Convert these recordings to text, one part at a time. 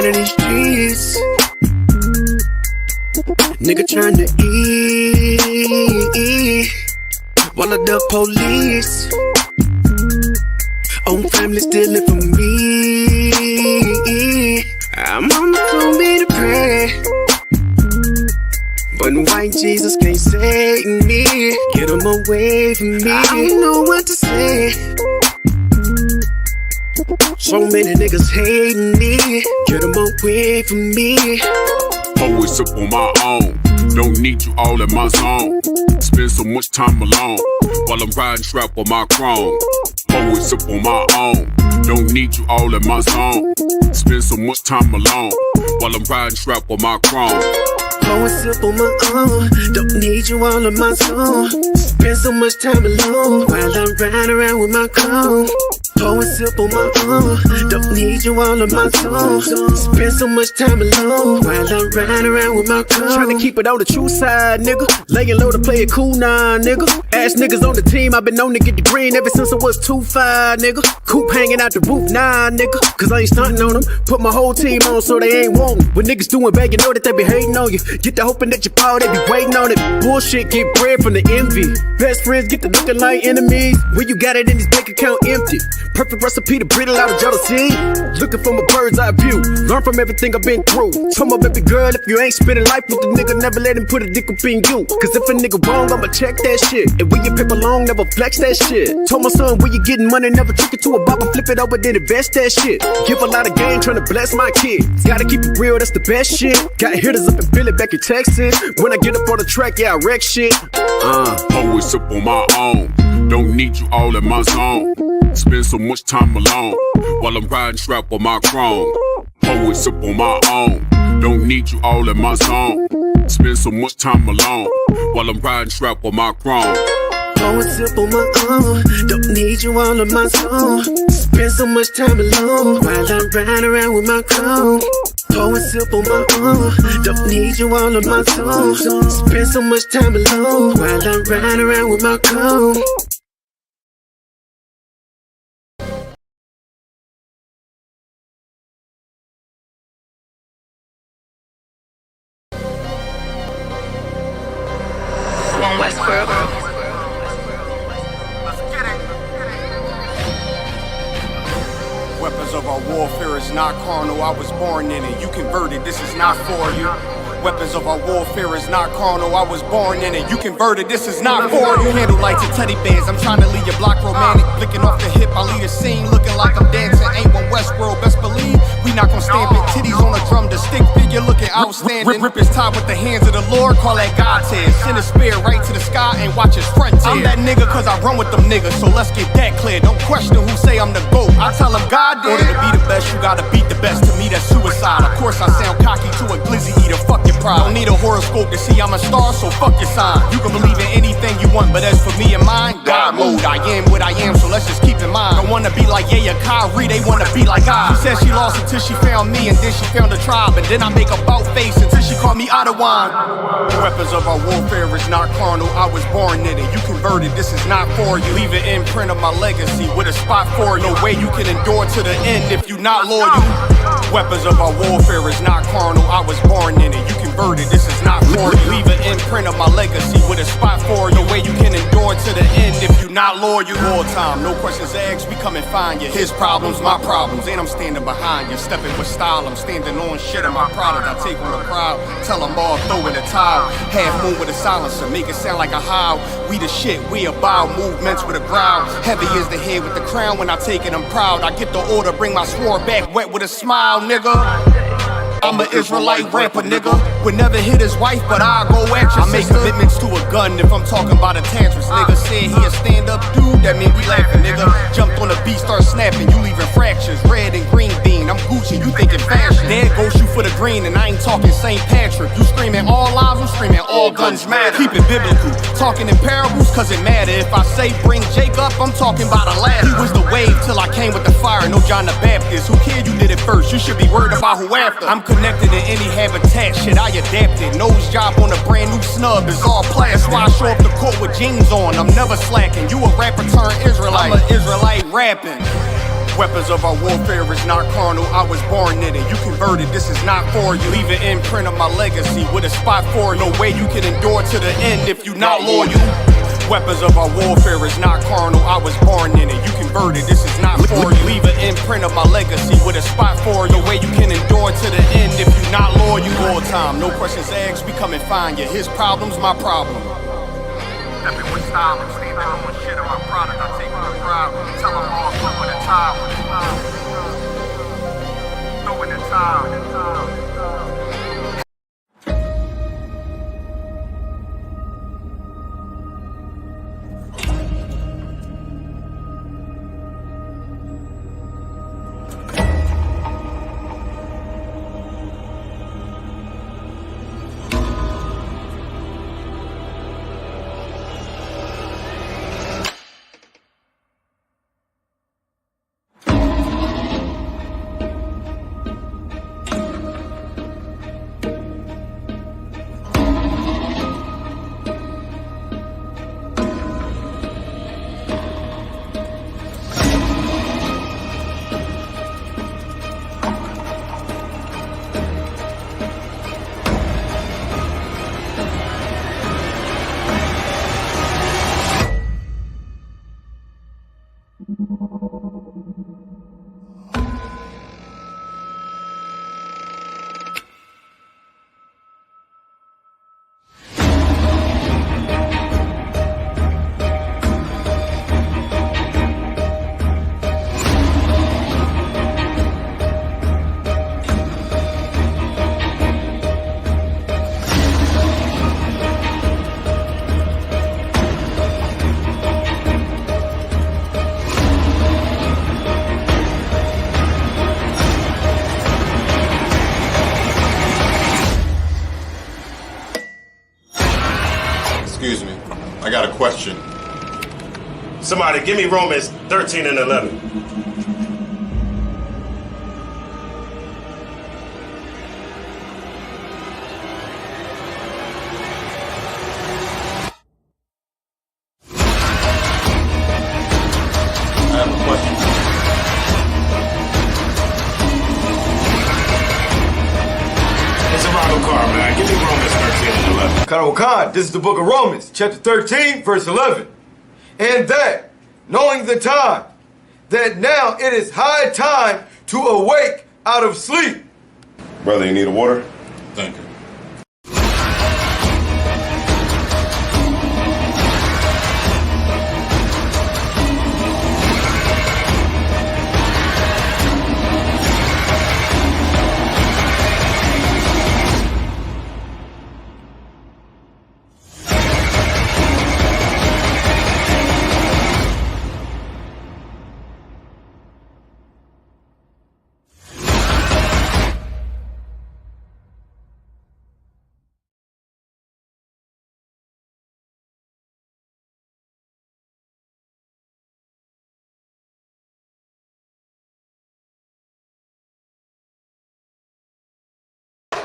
in these streets. Nigga tryna eat while the police own family stealing from me. I'm on the phone to pray, but white Jesus can't save me. Get him away from me. I don't know what to say. So many niggas hating me. Get them away from me. Always up on my own. Don't need you all in my zone. Spend so much time alone while I'm riding strap on my chrome. Always up on my own. Don't need you all in my zone. Spend so much time alone while I'm riding strap on my chrome. Always up on my own. Don't need you all in my zone. Spend so much time alone while I'm riding around with my chrome. Always up on my own. Don't need you all in my zone. Spend so much time alone while I'm riding around with my chrome. Tryna keep it on the true side, nigga. Laying low to play it cool, nah, nigga. Ass niggas on the team, I've been known to get the green ever since I was 2'5", nigga. Coop hanging out the roof, nah, nigga. Cause I ain't stunting on them. Put my whole team on so they ain't wantin'. When niggas doing bad, you know that they be hating on you. Get the hoping that you fall, they be waiting on it. Bullshit get bread from the envy. Best friends get to looking like enemies. When you got it in this bank account empty. Perfect recipe to brittle out of jealousy. Looking from a bird's eye view. Learn from everything I've been through. Told my baby girl, if you ain't spending life with the nigga, never let him put a dick up in you. Cause if a nigga wrong, I'ma check that shit. And when you paper long, never flex that shit. Told my son, when you getting money, never trick it to a baba, flip it over, then invest that shit. Give a lot of game, trying to bless my kids. Gotta keep it real, that's the best shit. Got hitters up in Philly, back in Texas. When I get up on the track, yeah, I wreck shit. Always up on my own. Don't need you all in my zone. Spend so much time alone while I'm riding strap on my chrome. Always up on my own. Don't need you all in my zone. Spend so much time alone while I'm riding strap on my chrome. Always up on my own. Don't need you all in my zone. Spend so much time alone while I'm riding around with my chrome. Always up on my own. Don't need you all in my zone. Spend so much time alone while I'm riding around with my chrome. Weapons of our warfare is not carnal, I was born in it, you converted, this is not for you. Weapons of our warfare is not carnal, I was born in it, you converted, this is not for you. Handle lights and teddy bears, I'm trying to leave your block romantic. Flicking off the hip, I lead a scene, looking like I'm dancing. Ain't one Westworld, best believe, we not gon' stamp it. Titties on a drum, the stick figure looking outstanding. Rip his top with the hands of the Lord, call that God tear. Send a spear right to the sky and watch his front tear. I'm that nigga cause I run with them niggas, so let's get that clear. Don't question who say I'm the GOAT, I tell them God did. In order to be the best, you gotta beat the best. To me that's suicide, of course I sound cocky to a glizzy eater, fuck your pride. Don't need a horoscope to see I'm a star, so fuck your sign. You can believe in anything you want, but as for me and mine, God mode, I am what I am, so let's just keep in mind. Don't wanna be like Yaya Kyrie, they wanna be like I. She said she lost until she found me, and then she found a tribe, and then I make a bout face until she called me Adawan. The weapons of our warfare is not carnal, I was born in it, you converted, this is not for you. Leave an imprint of my legacy with a spot for you. No way you can endure to the end if you not loyal. Weapons of our warfare is not carnal, I was born in it, you converted, this is not for you. Leave an imprint of my legacy with a spot for you. No way you can endure to the end if you not loyal. All time, no questions asked, we come and find you. His problems, my problems, and I'm standing behind you. Stepping with style, I'm standing on shit in my product. I take on the crowd, tell them all, throw in the towel. Half moon with a silencer, make it sound like a howl. We the shit, we about movements with a growl. Heavy is the head with the crown, when I take it I'm proud. I get the order, bring my sword back wet with a smile, nigga. I'm an Israelite rapper, nigga. Would never hit his wife, but I'll go at you. I make commitments to a gun if I'm talking about a tantrums. Nigga said he a stand-up dude, that mean we laughing, nigga. Jumped on the beat, start snapping, you leaving fractures. Red and green bean, I'm Gucci, you thinking fashion. Dad go shoot for the green, and I ain't talking St. Patrick. You screaming all lives, I'm screaming all guns matter. Keep it biblical, talking in parables, cause it matter. If I say bring Jake up, I'm talking about a ladder. He was the wave till I came with the fire, no John the Baptist. Who cared you did it first? You should be worried about who after. I'm connected in any habitat, shit I adapted. Nose job on a brand new snub is all plastic. That's why I show up the court with jeans on, I'm never slacking. You a rapper turned Israelite, I'm an Israelite rapping. Weapons of our warfare is not carnal, I was born in it. You converted, this is not for you. Leave an imprint of my legacy with a spot for you. No way you can endure to the end if you not loyal. Weapons of our warfare is not carnal, I was born in it. You converted, this is not for you. Leave an imprint of my legacy with a spot for you. No way you can endure to the end if you not loyal. All time, no questions asked, we come and find you. His problem's my problem. Everyone style, I'm staying on shit on my product. I take my pride. Tell them all, throw in the towel. Throw in the towel. Excuse me, I got a question. Somebody give me Romans 13 and 11. I have a question. It's a Ronald car, man. Give me Romans 13 and 11. Colonel Khan, this is the book of Romans, chapter 13, verse 11. And that, knowing the time, that now it is high time to awake out of sleep. Brother, you need a water? Thank you.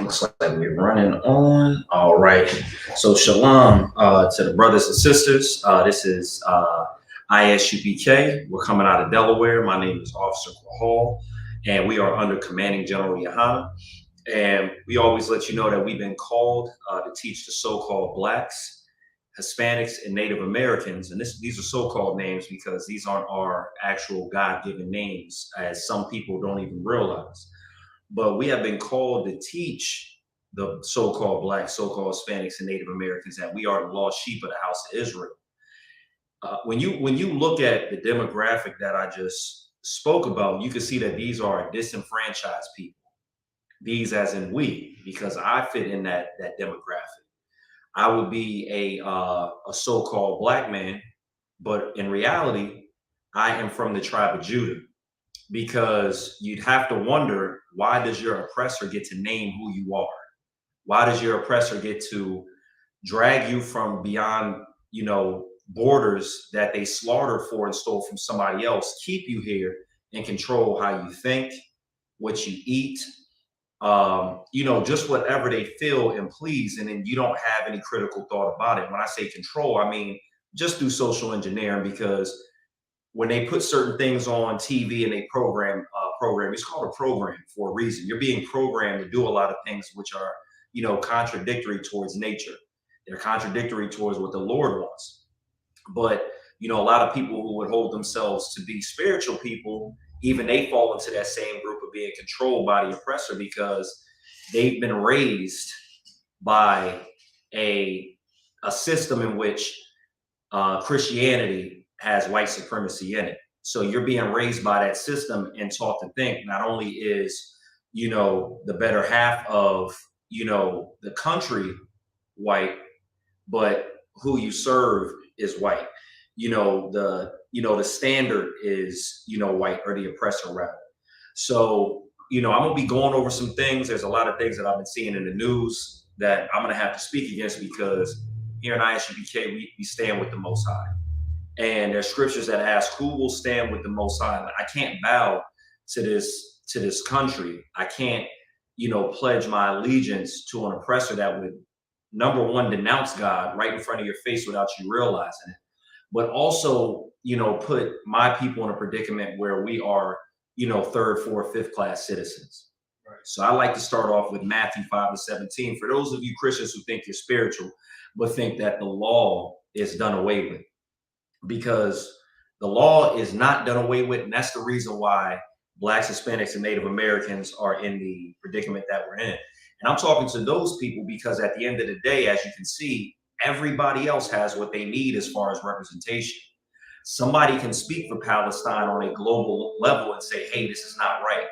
Looks like we're running on. All right. So shalom to the brothers and sisters. This is ISUBK. We're coming out of Delaware. My name is Officer Hall, and we are under Commanding General Yohana. And we always let you know that we've been called to teach the so-called Blacks, Hispanics, and Native Americans. And these are so-called names because these aren't our actual God-given names, as some people don't even realize. But we have been called to teach the so-called Blacks, so-called Hispanics, and Native Americans that we are the lost sheep of the house of Israel. When you look at the demographic that I just spoke about, you can see that these are disenfranchised people. These as in we, because I fit in that demographic. I would be a so-called Black man, but in reality, I am from the tribe of Judah. Because you'd have to wonder, why does your oppressor get to name who you are? Why does your oppressor get to drag you from beyond, borders that they slaughtered for and stole from somebody else, keep you here and control how you think, what you eat, just whatever they feel and please, and then you don't have any critical thought about it. When I say control, I mean just do social engineering, because when they put certain things on TV and they program, it's called a program for a reason. You're being programmed to do a lot of things which are, contradictory towards nature. They're contradictory towards what the Lord wants. But, a lot of people who would hold themselves to be spiritual people, even they fall into that same group of being controlled by the oppressor because they've been raised by a system in which Christianity has white supremacy in it. So you're being raised by that system and taught to think not only is, the better half of, the country white, but who you serve is white. The standard is, white, or the oppressor rather. So, I'm gonna be going over some things. There's a lot of things that I've been seeing in the news that I'm gonna have to speak against because here in ISUPK, we stand with the Most High. And there's scriptures that ask who will stand with the Most High. Like, I can't bow to this country. I can't, pledge my allegiance to an oppressor that would, number one, denounce God right in front of your face without you realizing it. But also, put my people in a predicament where we are, third, fourth, fifth class citizens. Right. So I like to start off with Matthew 5:17. For those of you Christians who think you're spiritual, but think that the law is done away with, because the law is not done away with. And that's the reason why Blacks, Hispanics, and Native Americans are in the predicament that we're in. And I'm talking to those people because at the end of the day, as you can see, everybody else has what they need as far as representation. Somebody can speak for Palestine on a global level and say, hey, this is not right.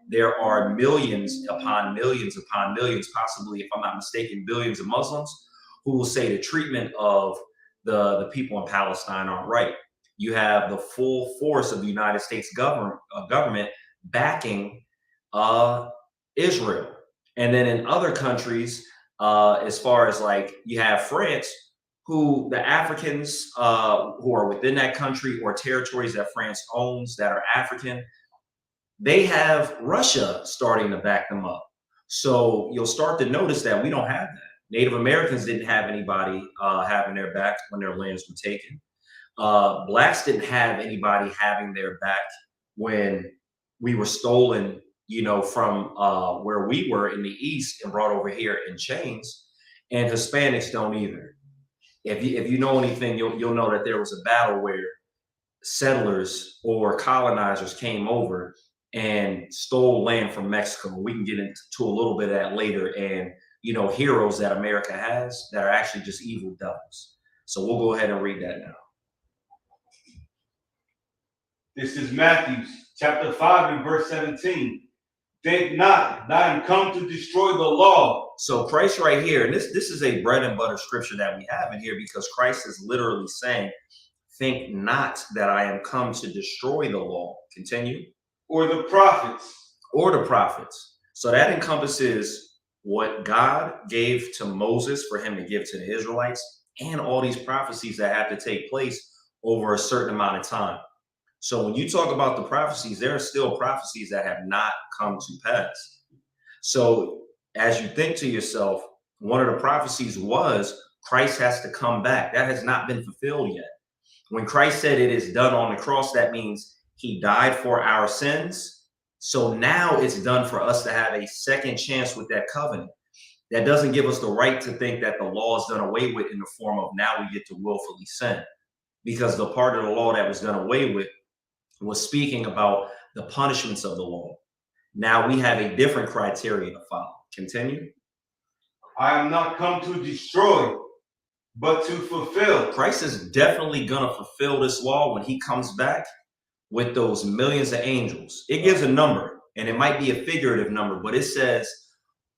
There are millions upon millions upon millions, possibly, if I'm not mistaken, billions of Muslims who will say the treatment of the people in Palestine aren't right. You have the full force of the United States government backing Israel. And then in other countries, as far as like you have France, who the Africans who are within that country or territories that France owns that are African, they have Russia starting to back them up. So you'll start to notice that we don't have that. Native Americans didn't have anybody having their back when their lands were taken. Blacks didn't have anybody having their back when we were stolen, from where we were in the East and brought over here in chains. And Hispanics don't either. If you know anything, you'll know that there was a battle where settlers or colonizers came over and stole land from Mexico. We can get into a little bit of that later. And, heroes that America has that are actually just evil devils. So we'll go ahead and read that now. This is Matthew chapter 5 and verse 17. Think not that I am come to destroy the law. So Christ right here, and this is a bread and butter scripture that we have in here because Christ is literally saying, think not that I am come to destroy the law. Continue. Or the prophets. Or the prophets. So that encompasses what God gave to Moses for him to give to the Israelites and all these prophecies that have to take place over a certain amount of time. So when you talk about the prophecies, there are still prophecies that have not come to pass. So as you think to yourself, one of the prophecies was Christ has to come back. That has not been fulfilled yet. When Christ said it is done on the cross, that means he died for our sins. So now it's done for us to have a second chance with that covenant. That doesn't give us the right to think that the law is done away with in the form of now we get to willfully sin. Because the part of the law that was done away with was speaking about the punishments of the law. Now we have a different criteria to follow. Continue. I am not come to destroy, but to fulfill. Christ is definitely going to fulfill this law when he comes back with those millions of angels. It gives a number, and it might be a figurative number, but it says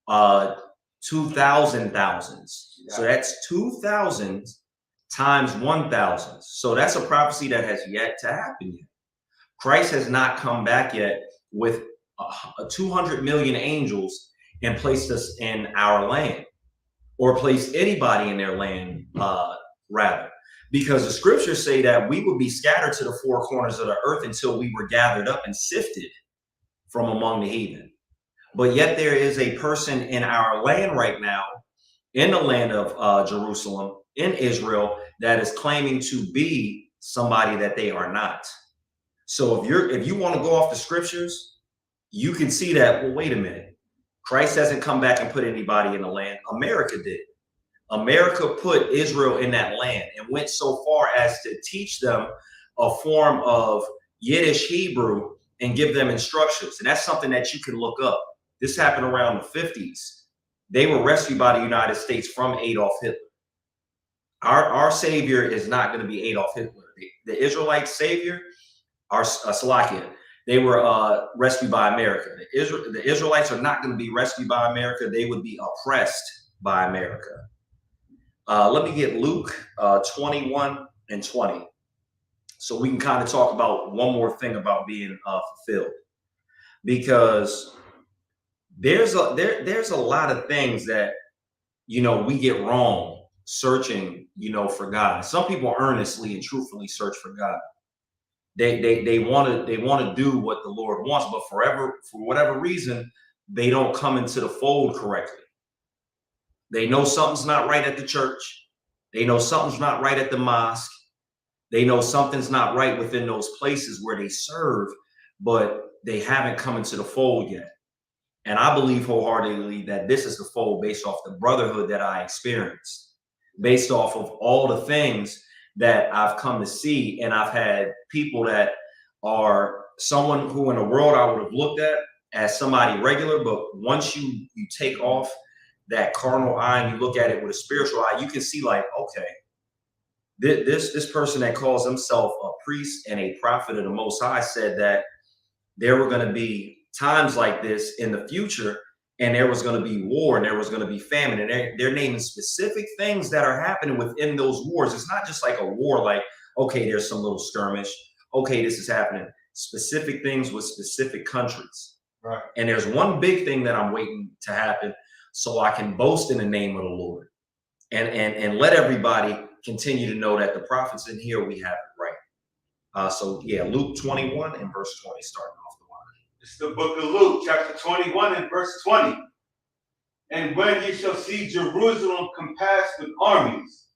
2,000 thousands. So that's 2,000 times 1,000. So that's a prophecy that has yet to happen yet. Christ has not come back yet with 200 million angels and placed us in our land, or placed anybody in their land, rather. Because the scriptures say that we would be scattered to the four corners of the earth until we were gathered up and sifted from among the heathen. But yet there is a person in our land right now, in the land of Jerusalem, in Israel, that is claiming to be somebody that they are not. So if you want to go off the scriptures, you can see that, well, wait a minute. Christ hasn't come back and put anybody in the land. America did. America put Israel in that land and went so far as to teach them a form of Yiddish Hebrew and give them instructions. And that's something that you can look up. This happened around the 50s. They were rescued by the United States from Adolf Hitler. Our savior is not going to be Adolf Hitler. The Israelite savior, our Salakia, they were rescued by America. The Israelites are not going to be rescued by America. They would be oppressed by America. Let me get Luke 21 and 20. So we can kind of talk about one more thing about being fulfilled. Because there's a lot of things that, we get wrong searching, for God. Some people earnestly and truthfully search for God. They want to do what the Lord wants, but for whatever reason, they don't come into the fold correctly. They know something's not right at the church. They know something's not right at the mosque. They know something's not right within those places where they serve, but they haven't come into the fold yet. And I believe wholeheartedly that this is the fold based off the brotherhood that I experienced, based off of all the things that I've come to see. And I've had people that are someone who in the world I would have looked at as somebody regular, but once you take off that carnal eye and you look at it with a spiritual eye, you can see like, okay, this person that calls himself a priest and a prophet of the Most High said that there were going to be times like this in the future, and there was going to be war, and there was going to be famine, and they're naming specific things that are happening within those wars. It's not just like a war, like, okay, there's some little skirmish. Okay, this is happening. Specific things with specific countries. Right. And there's one big thing that I'm waiting to happen so I can boast in the name of the Lord and let everybody continue to know that the prophets in here, we have it right. So yeah, Luke 21 and verse 20 starting off the line. It's the book of Luke, chapter 21 and verse 20. And when ye shall see Jerusalem compassed with armies,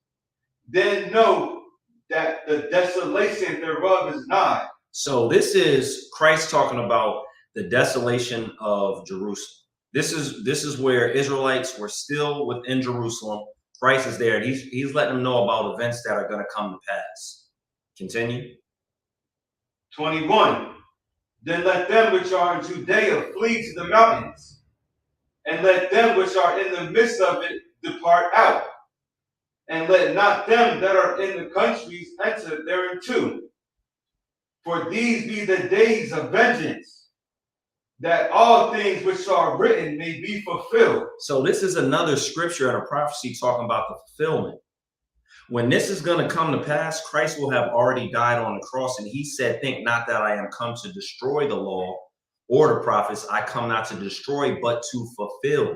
then know that the desolation thereof is nigh. So this is Christ talking about the desolation of Jerusalem. This is where Israelites were still within Jerusalem. Christ is there. He's letting them know about events that are going to come to pass. Continue. 21. Then let them which are in Judea flee to the mountains, and let them which are in the midst of it depart out, and let not them that are in the countries enter thereinto. For these be the days of vengeance, that all things which are written may be fulfilled. So this is another scripture and a prophecy talking about the fulfillment. When this is going to come to pass, Christ will have already died on the cross. And he said, think not that I am come to destroy the law or the prophets. I come not to destroy, but to fulfill.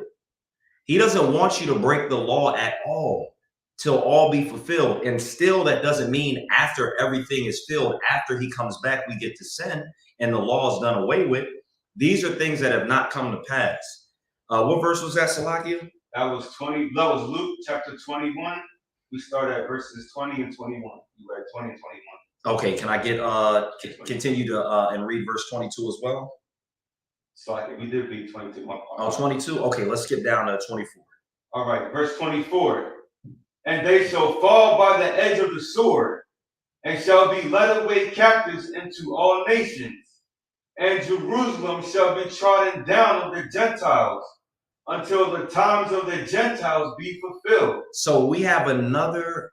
He doesn't want you to break the law at all till all be fulfilled. And still, that doesn't mean after everything is filled, after he comes back, we get to sin and the law is done away with. These are things that have not come to pass. What verse was that, Salakia? That was Luke chapter 21. We start at verses 20 and 21. You read 20 and 21. Okay, can I get continue to and read verse 22 as well? So we did read 22. Oh, 22? Okay, let's skip down to 24. All right, verse 24. And they shall fall by the edge of the sword, and shall be led away captives into all nations. And Jerusalem shall be trodden down of the Gentiles, until the times of the Gentiles be fulfilled. So we have another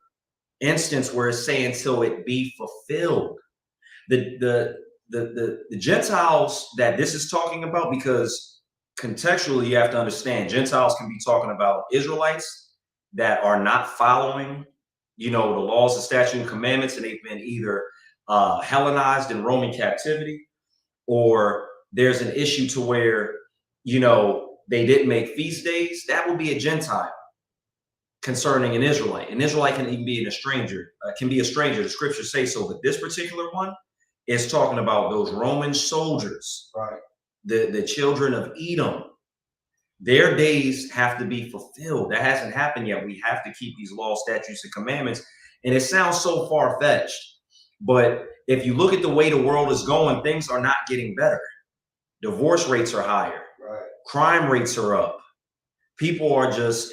instance where it's saying till it be fulfilled. The Gentiles that this is talking about, because contextually you have to understand, Gentiles can be talking about Israelites that are not following, the laws, the statutes, and commandments, and they've been either Hellenized in Roman captivity, or there's an issue to where, they didn't make feast days. That would be a Gentile concerning an Israelite. An Israelite can even be a stranger. The scriptures say so. But this particular one is talking about those Roman soldiers, right? The children of Edom. Their days have to be fulfilled. That hasn't happened yet. We have to keep these laws, statutes, and commandments. And it sounds so far-fetched. But if you look at the way the world is going, things are not getting better. Divorce rates are higher. Right. Crime rates are up. People are just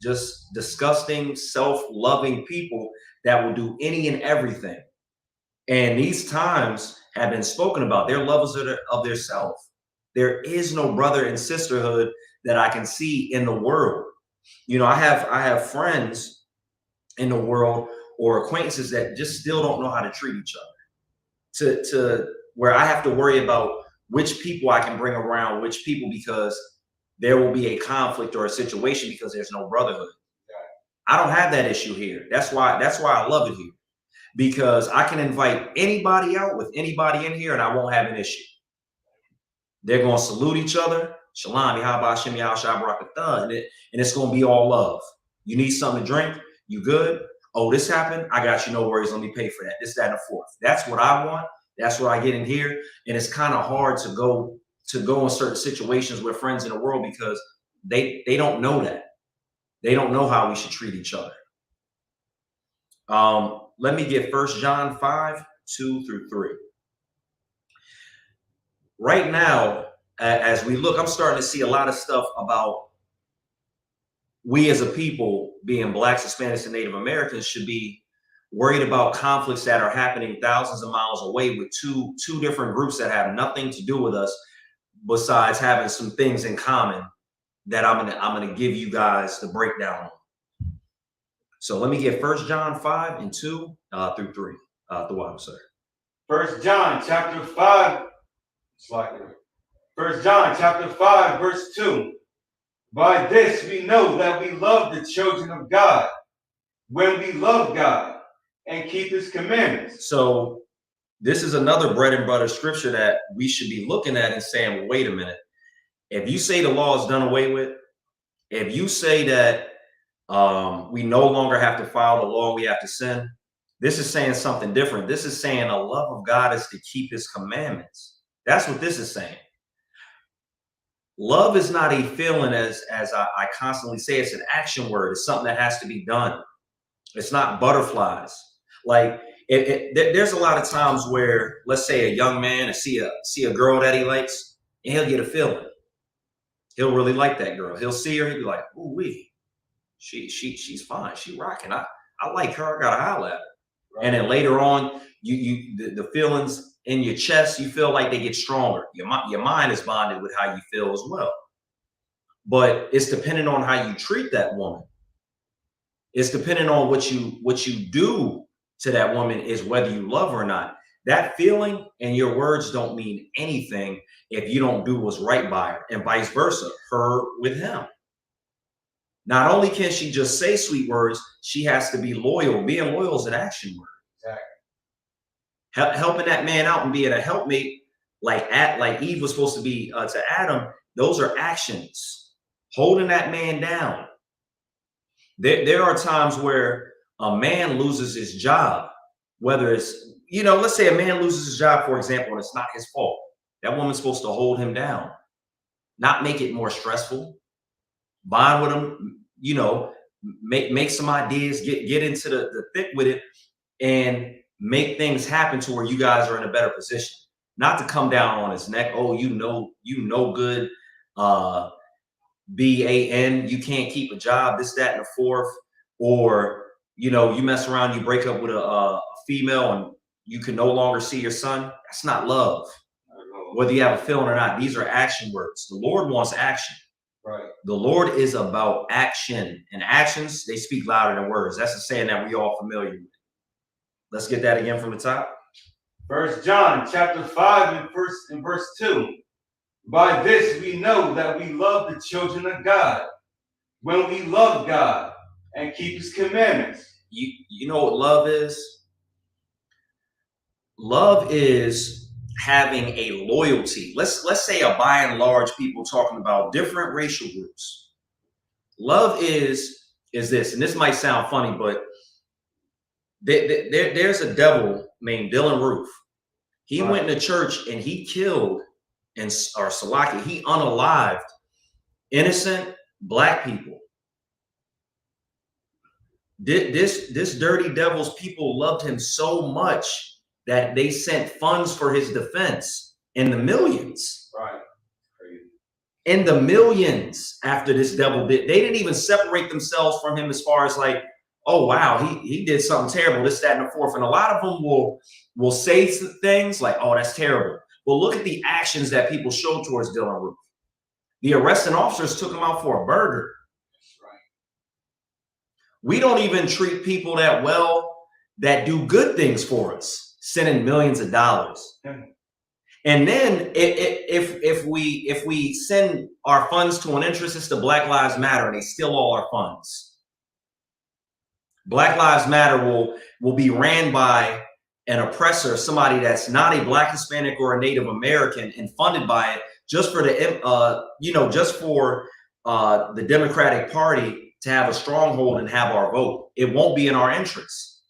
just disgusting, self-loving people that will do any and everything. And these times have been spoken about. They're lovers of their self. There is no brother and sisterhood that I can see in the world. You know, I have friends in the world or acquaintances that just still don't know how to treat each other. To where I have to worry about which people I can bring around which people, because there will be a conflict or a situation because there's no brotherhood. I don't have that issue here. That's why I love it here, because I can invite anybody out with anybody in here and I won't have an issue. They're going to salute each other. Shalom, Yahaba, Shem Yahshua, Barakatah, and it's going to be all love. You need something to drink? You good? Oh, this happened? I got you. No worries. Let me pay for that. This, that, and the fourth. That's what I want. That's what I get in here. And it's kind of hard to go in certain situations with friends in the world because they don't know that. They don't know how we should treat each other. Let me get 1 John 5:2-3. Right now, as we look, I'm starting to see a lot of stuff about we as a people, being Blacks, Hispanics, and Native Americans, should be worried about conflicts that are happening thousands of miles away with two different groups that have nothing to do with us, besides having some things in common that I'm gonna give you guys the breakdown on. So let me get 1 John 5:2-3. The one, sir. 1 John chapter 5. It's like 1 John chapter 5 verse 2. By this we know that we love the children of God, when we love God and keep his commandments. So this is another bread and butter scripture that we should be looking at and saying, well, wait a minute. If you say the law is done away with, if you say that we no longer have to follow the law, we have to sin, this is saying something different. This is saying the love of God is to keep his commandments. That's what this is saying. Love is not a feeling, as I constantly say. It's an action word. It's something that has to be done. It's not butterflies. Like there's a lot of times where, let's say, a young man see a girl that he likes, and he'll get a feeling. He'll really like that girl. He'll see her. He'll be like, "Ooh wee, she's fine. She rocking. I like her. I gotta holler at her." Right. And then later on, the feelings in your chest, you feel like they get stronger. Your mind is bonded with how you feel as well. But it's dependent on how you treat that woman. It's dependent on what you do to that woman is whether you love her or not. That feeling and your words don't mean anything if you don't do what's right by her, and vice versa, her with him. Not only can she just say sweet words, she has to be loyal. Being loyal is an action word. Exactly. Helping that man out and being a helpmate, like Eve was supposed to be to Adam, those are actions. Holding that man down. There are times where a man loses his job, whether it's, let's say a man loses his job, for example, and it's not his fault. That woman's supposed to hold him down, not make it more stressful. Bond with him, make some ideas, get into the thick with it, and make things happen to where you guys are in a better position. Not to come down on his neck. Oh, you know good. BAN, you can't keep a job, this, that, and the fourth. Or, you mess around, you break up with a female and you can no longer see your son. That's not love. Whether you have a feeling or not, these are action words. The Lord wants action. Right. The Lord is about action, and actions, they speak louder than words. That's a saying that we all familiar with. Let's get that again from the top. 1 John chapter 5 and verse 2. By this we know that we love the children of God, when we love God and keep his commandments. You know what love is? Love is having a loyalty. Let's say by and large, people talking about different racial groups. Love is this, and this might sound funny, but there's a devil named Dylan Roof. He went into church and he killed he unalived innocent Black people. This dirty devil's people loved him so much that they sent funds for his defense in the millions. Right. Crazy. In the millions after this devil did. They didn't even separate themselves from him as far as like, oh wow, he did something terrible, this, that, and the fourth. And a lot of them will say things like, oh, that's terrible. Well, look at the actions that people showed towards Dylann Roof. The arresting officers took him out for a burger. That's right. We don't even treat people that well that do good things for us, sending millions of dollars. Yeah. And then if we send our funds to an interest, it's the Black Lives Matter, and they steal all our funds. Black Lives Matter will be ran by an oppressor, somebody that's not a Black, Hispanic, or a Native American, and funded by it just for the the Democratic Party to have a stronghold and have our vote. It won't be in our interest.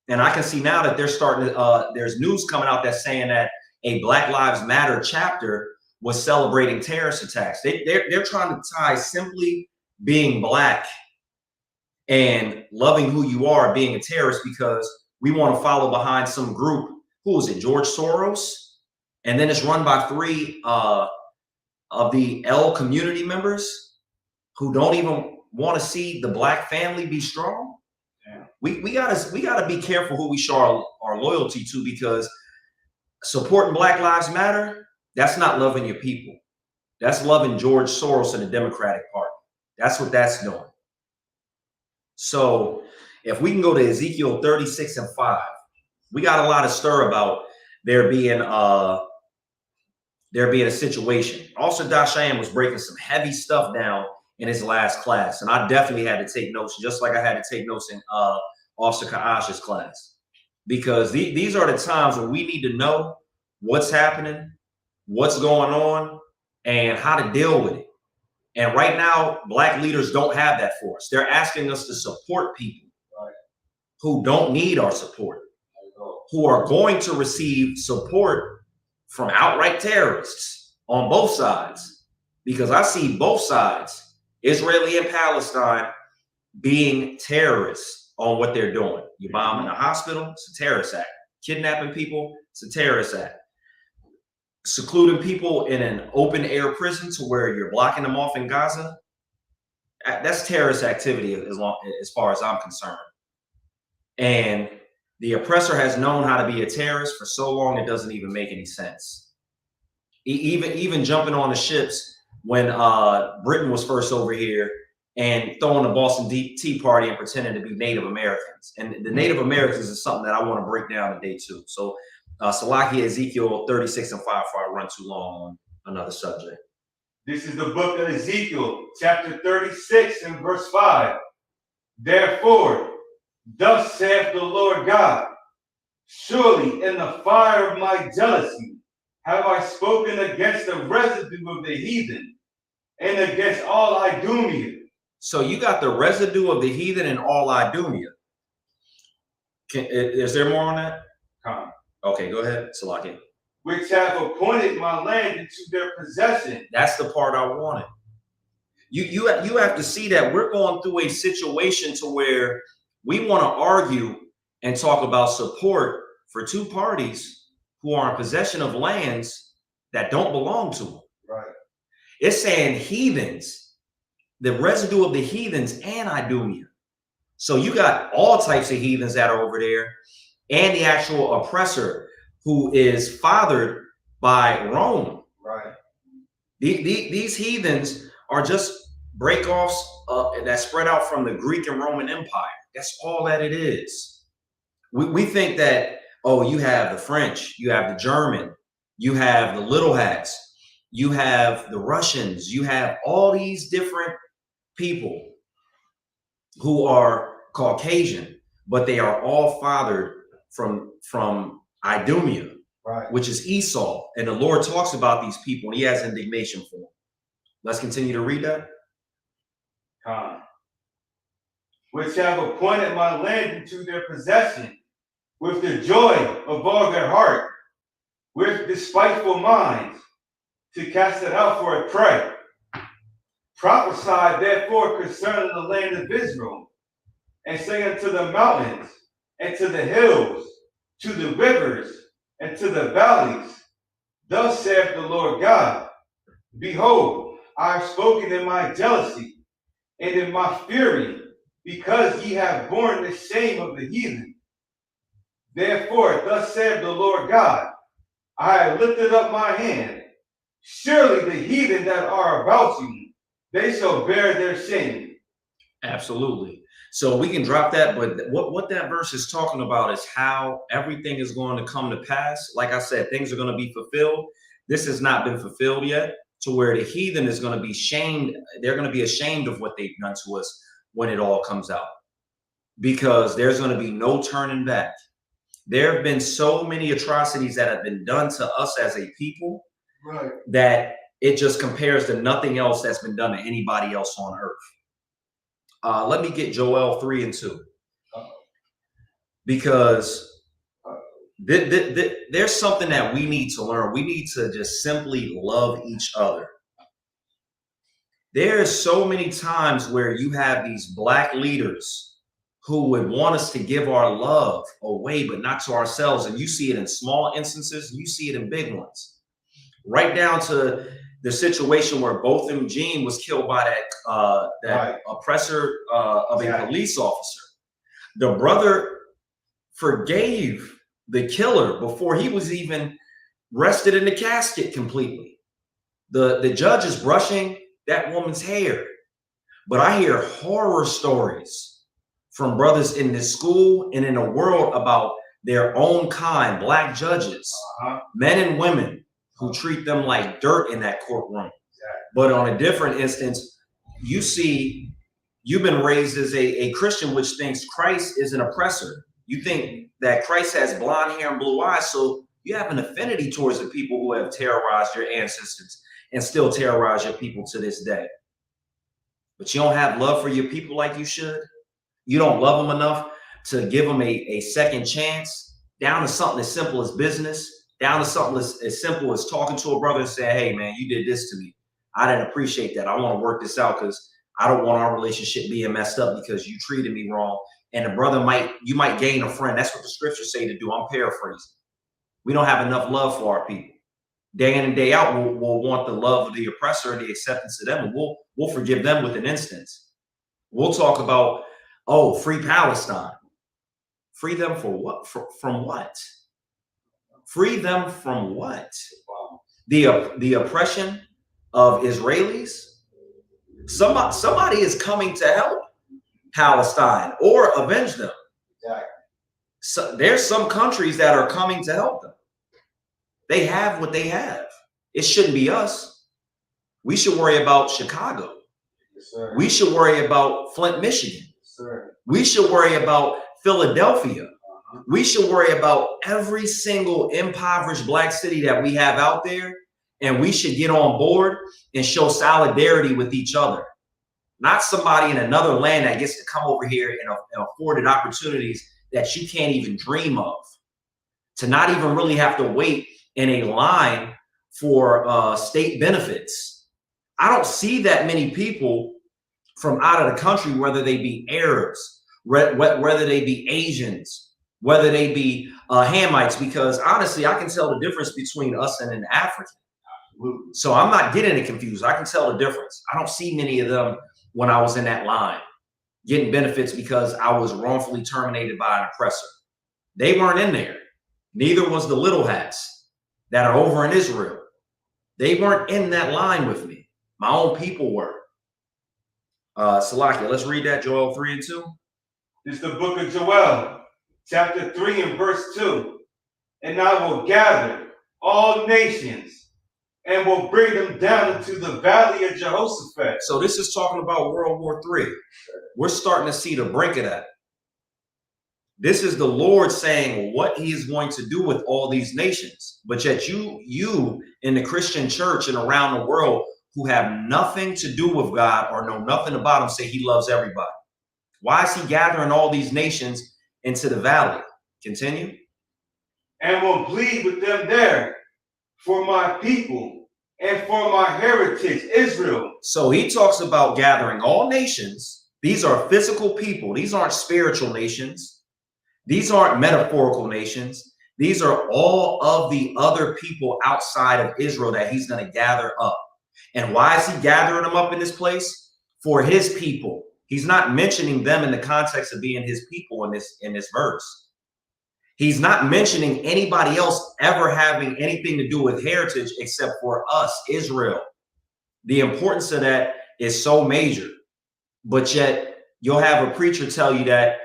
And I can see now that they're starting to, there's news coming out that's saying that a Black Lives Matter chapter was celebrating terrorist attacks. They're trying to tie simply being Black and loving who you are, being a terrorist, because we want to follow behind some group. Who is it? George Soros? And then it's run by 3 of the L community members who don't even want to see the Black family be strong. Yeah. We gotta be careful who we show our loyalty to, because supporting Black Lives Matter, that's not loving your people. That's loving George Soros and the Democratic Party. That's what that's doing. So if we can go to Ezekiel 36:5, we got a lot of stir about there being a situation. Also, Dashayan was breaking some heavy stuff down in his last class, and I definitely had to take notes, just like I had to take notes in Officer Kaash's class, because these are the times when we need to know what's happening, what's going on, and how to deal with it. And right now, Black leaders don't have that for us. They're asking us to support people who don't need our support, who are going to receive support from outright terrorists on both sides, because I see both sides, Israeli and Palestine, being terrorists on what they're doing. You bomb in a hospital, it's a terrorist act. Kidnapping people, it's a terrorist act. Secluding people in an open air prison to where you're blocking them off in Gaza, that's terrorist activity as far as I'm concerned. And the oppressor has known how to be a terrorist for so long, it doesn't even make any sense. Even jumping on the ships when Britain was first over here and throwing the Boston Tea Party and pretending to be Native Americans. And the Native Americans is something that I want to break down today too. So Salakia, Ezekiel 36:5, before I run too long on another subject. This is the book of Ezekiel, chapter 36 and verse 5. Therefore, thus saith the Lord God, surely in the fire of my jealousy have I spoken against the residue of the heathen and against all Idumea. So you got the residue of the heathen and all Idumea. Is there more on that? Okay, go ahead, Salakia. Which have appointed my land into their possession. That's the part I wanted. You have to see that we're going through a situation to where we want to argue and talk about support for 2 parties who are in possession of lands that don't belong to them. Right. It's saying heathens, the residue of the heathens and Idumea. So you got all types of heathens that are over there, and the actual oppressor who is fathered by Rome. Right. These heathens are just breakoffs that spread out from the Greek and Roman Empire. That's all that it is. We think that, oh, you have the French, you have the German, you have the Little Hats, you have the Russians, you have all these different people who are Caucasian, but they are all fathered from Idumea, right, which is Esau. And the Lord talks about these people and he has indignation for them. Let's continue to read that. Which have appointed my land into their possession with the joy of all their heart, with despiteful minds, to cast it out for a prey. Prophesy therefore concerning the land of Israel, and say unto the mountains, and to the hills, to the rivers, and to the valleys, thus saith the Lord God, behold, I have spoken in my jealousy and in my fury, because ye have borne the shame of the heathen. Therefore, thus saith the Lord God, I have lifted up my hand. Surely the heathen that are about you, they shall bear their shame. Absolutely. So we can drop that, but what that verse is talking about is how everything is going to come to pass. Like I said, things are going to be fulfilled. This has not been fulfilled yet, to where the heathen is going to be shamed. They're going to be ashamed of what they've done to us when it all comes out, because there's going to be no turning back. There have been so many atrocities that have been done to us as a people, Right. that it just compares to nothing else that's been done to anybody else on earth. Let me get Joel 3 and 2, because there's something that we need to learn. We need to just simply love each other. There's so many times where you have these black leaders who would want us to give our love away, but not to ourselves. And you see it in small instances, you see it in big ones. Right down to the situation where Botham Jean was killed by that oppressor of a police officer. The brother forgave the killer before he was even rested in the casket completely. The judge is brushing that woman's hair. But I hear horror stories from brothers in this school and in the world about their own kind, black judges, men and women, who treat them like dirt in that courtroom. But on a different instance, you see, you've been raised as a Christian, which thinks Christ is an oppressor. You think that Christ has blonde hair and blue eyes, so you have an affinity towards the people who have terrorized your ancestors and still terrorize your people to this day. But you don't have love for your people like you should. You don't love them enough to give them a second chance, down to something as simple as business, down to something as simple as talking to a brother and saying, hey, man, you did this to me. I didn't appreciate that. I want to work this out because I don't want our relationship being messed up because you treated me wrong. And the brother you might gain a friend. That's what the scriptures say to do. I'm paraphrasing. We don't have enough love for our people. Day in and day out, we'll want the love of the oppressor and the acceptance of them, and we'll forgive them with an instance. We'll talk about, oh, free Palestine. Free them for what? From what? Free them from what? The oppression of Israelis? Somebody is coming to help Palestine or avenge them. Exactly. So there's some countries that are coming to help them. They have what they have. It shouldn't be us. We should worry about Chicago. Yes, sir. We should worry about Flint, Michigan. Yes, sir. We should worry about Philadelphia. We should worry about every single impoverished black city that we have out there. And we should get on board and show solidarity with each other. Not somebody in another land that gets to come over here and afforded opportunities that you can't even dream of. To not even really have to wait in a line for state benefits. I don't see that many people from out of the country, whether they be Arabs, whether they be Asians, whether they be Hamites, because honestly, I can tell the difference between us and an African. So I'm not getting it confused. I can tell the difference. I don't see many of them when I was in that line getting benefits because I was wrongfully terminated by an oppressor. They weren't in there. Neither was the little hats that are over in Israel. They weren't in that line with me. My own people were. Salakia, let's read that, Joel 3 and 2. This is the book of Joel, chapter 3 and verse 2. And I will gather all nations and will bring them down into the valley of Jehoshaphat. So this is talking about World War III. We're starting to see the brink of that. This is the Lord saying what he is going to do with all these nations. But yet you in the Christian church and around the world who have nothing to do with God or know nothing about him say he loves everybody. Why is he gathering all these nations into the valley? Continue. And will plead with them there for my people and for my heritage, Israel. So he talks about gathering all nations These are physical people. These aren't spiritual nations. These aren't metaphorical nations. These are all of the other people outside of Israel that he's going to gather up. And why is he gathering them up in this place? For his people. He's not mentioning them in the context of being his people in this verse. He's not mentioning anybody else ever having anything to do with heritage except for us, Israel. The importance of that is so major. But yet you'll have a preacher tell you that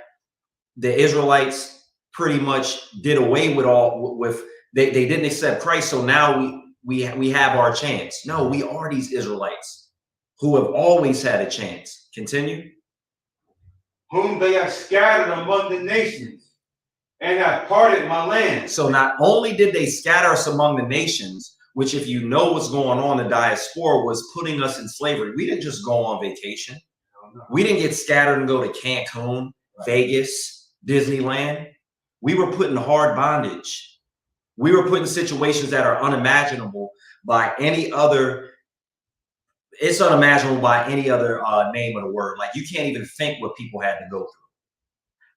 the Israelites pretty much did away with they didn't accept Christ. So now we have our chance. No, we are these Israelites who have always had a chance. Continue. Whom they have scattered among the nations and have parted my land. So not only did they scatter us among the nations, which if you know what's going on, the diaspora was putting us in slavery. We didn't just go on vacation. We didn't get scattered and go to Cancun, Vegas, Disneyland. We were put in hard bondage. We were put in situations that are unimaginable by any other. It's unimaginable by any other name of the word. Like you can't even think what people had to go through.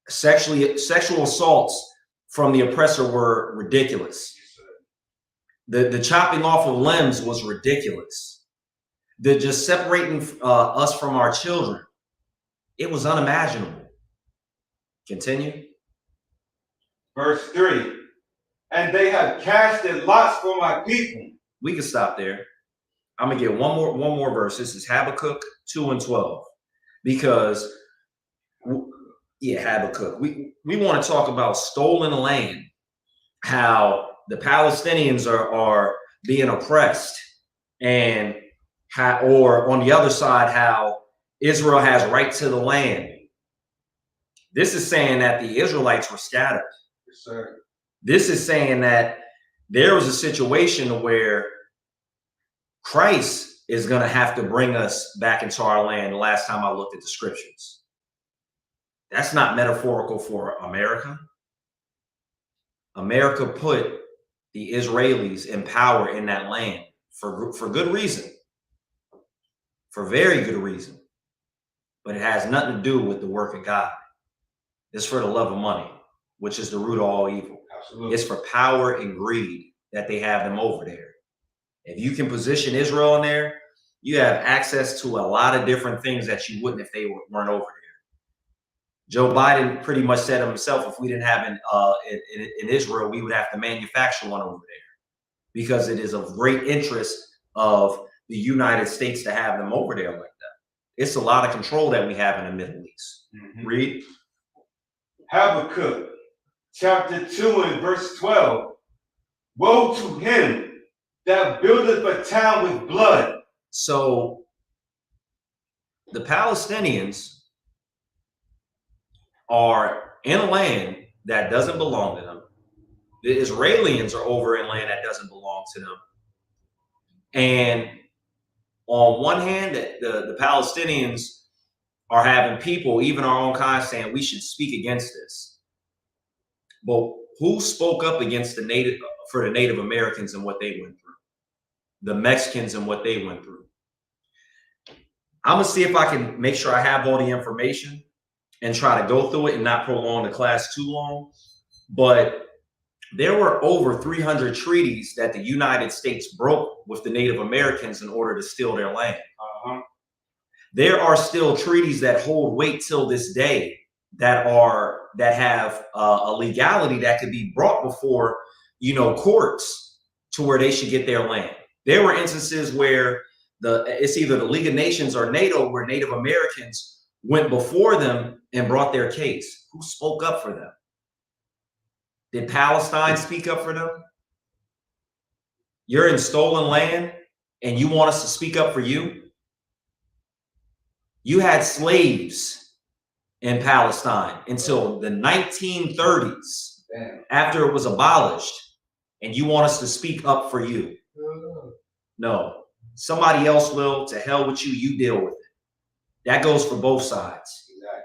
Sexual assaults from the oppressor were ridiculous. The chopping off of limbs was ridiculous. The just separating us from our children, it was unimaginable. Continue. Verse 3. And they have casted lots for my people. We can stop there. I'm gonna get one more verse. This is Habakkuk 2:12, because Habakkuk. We want to talk about stolen land, how the Palestinians are being oppressed, and how, or on the other side, how Israel has right to the land. This is saying that the Israelites were scattered. Yes, sir. This is saying that there was a situation where Christ is going to have to bring us back into our land. The last time I looked at the scriptures, that's not metaphorical for America. America put the Israelis in power in that land for good reason, for very good reason. But it has nothing to do with the work of God. It's for the love of money, which is the root of all evil. Absolutely. It's for power and greed that they have them over there. If you can position Israel in there, you have access to a lot of different things that you wouldn't if they weren't over there. Joe Biden pretty much said himself, if we didn't have in Israel, we would have to manufacture one over there, because it is of great interest of the United States to have them over there like that. It's a lot of control that we have in the Middle East. Mm-hmm. Read. Habakkuk chapter 2 and verse 12. Woe to him that buildeth a town with blood. So the Palestinians are in a land that doesn't belong to them. The Israelis are over in land that doesn't belong to them. And on one hand, the Palestinians are having people, even our own kind, saying we should speak against this. But who spoke up against the Native Americans and what they went through? The Mexicans and what they went through. I'm gonna see if I can make sure I have all the information and try to go through it and not prolong the class too long. But there were over 300 treaties that the United States broke with the Native Americans in order to steal their land. There are still treaties that hold weight till this day that have a legality that could be brought before, courts to where they should get their land. There were instances where it's either the League of Nations or NATO, where Native Americans went before them and brought their case. Who spoke up for them? Did Palestine speak up for them? You're in stolen land and you want us to speak up for you? You had slaves in Palestine until the 1930s. Damn. After it was abolished, and you want us to speak up for you? No, somebody else will. To hell with you. You deal with it. That goes for both sides. Exactly.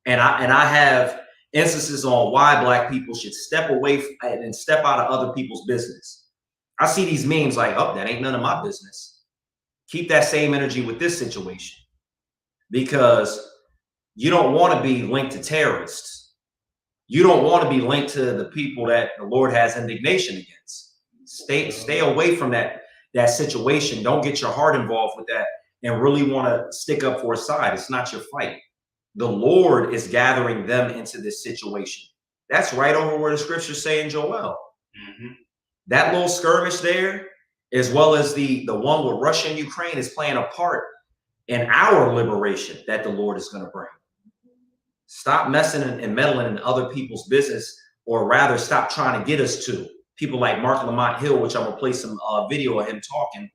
And I have instances on why Black people should step away and step out of other people's business. I see these memes like, oh, that ain't none of my business. Keep that same energy with this situation, because You don't want to be linked to terrorists. You don't want to be linked to the people that the Lord has indignation against. Stay away from that situation. Don't get your heart involved with that and really want to stick up for a side. It's not your fight. The Lord is gathering them into this situation. That's right over where the scriptures say in Joel. That little skirmish there, as well as the one with Russia and Ukraine, is playing a part in our liberation that the Lord is going to bring. Stop messing and meddling in other people's business, or rather stop trying to get us to people like Mark Lamont Hill, which I'm going to play some video of him talking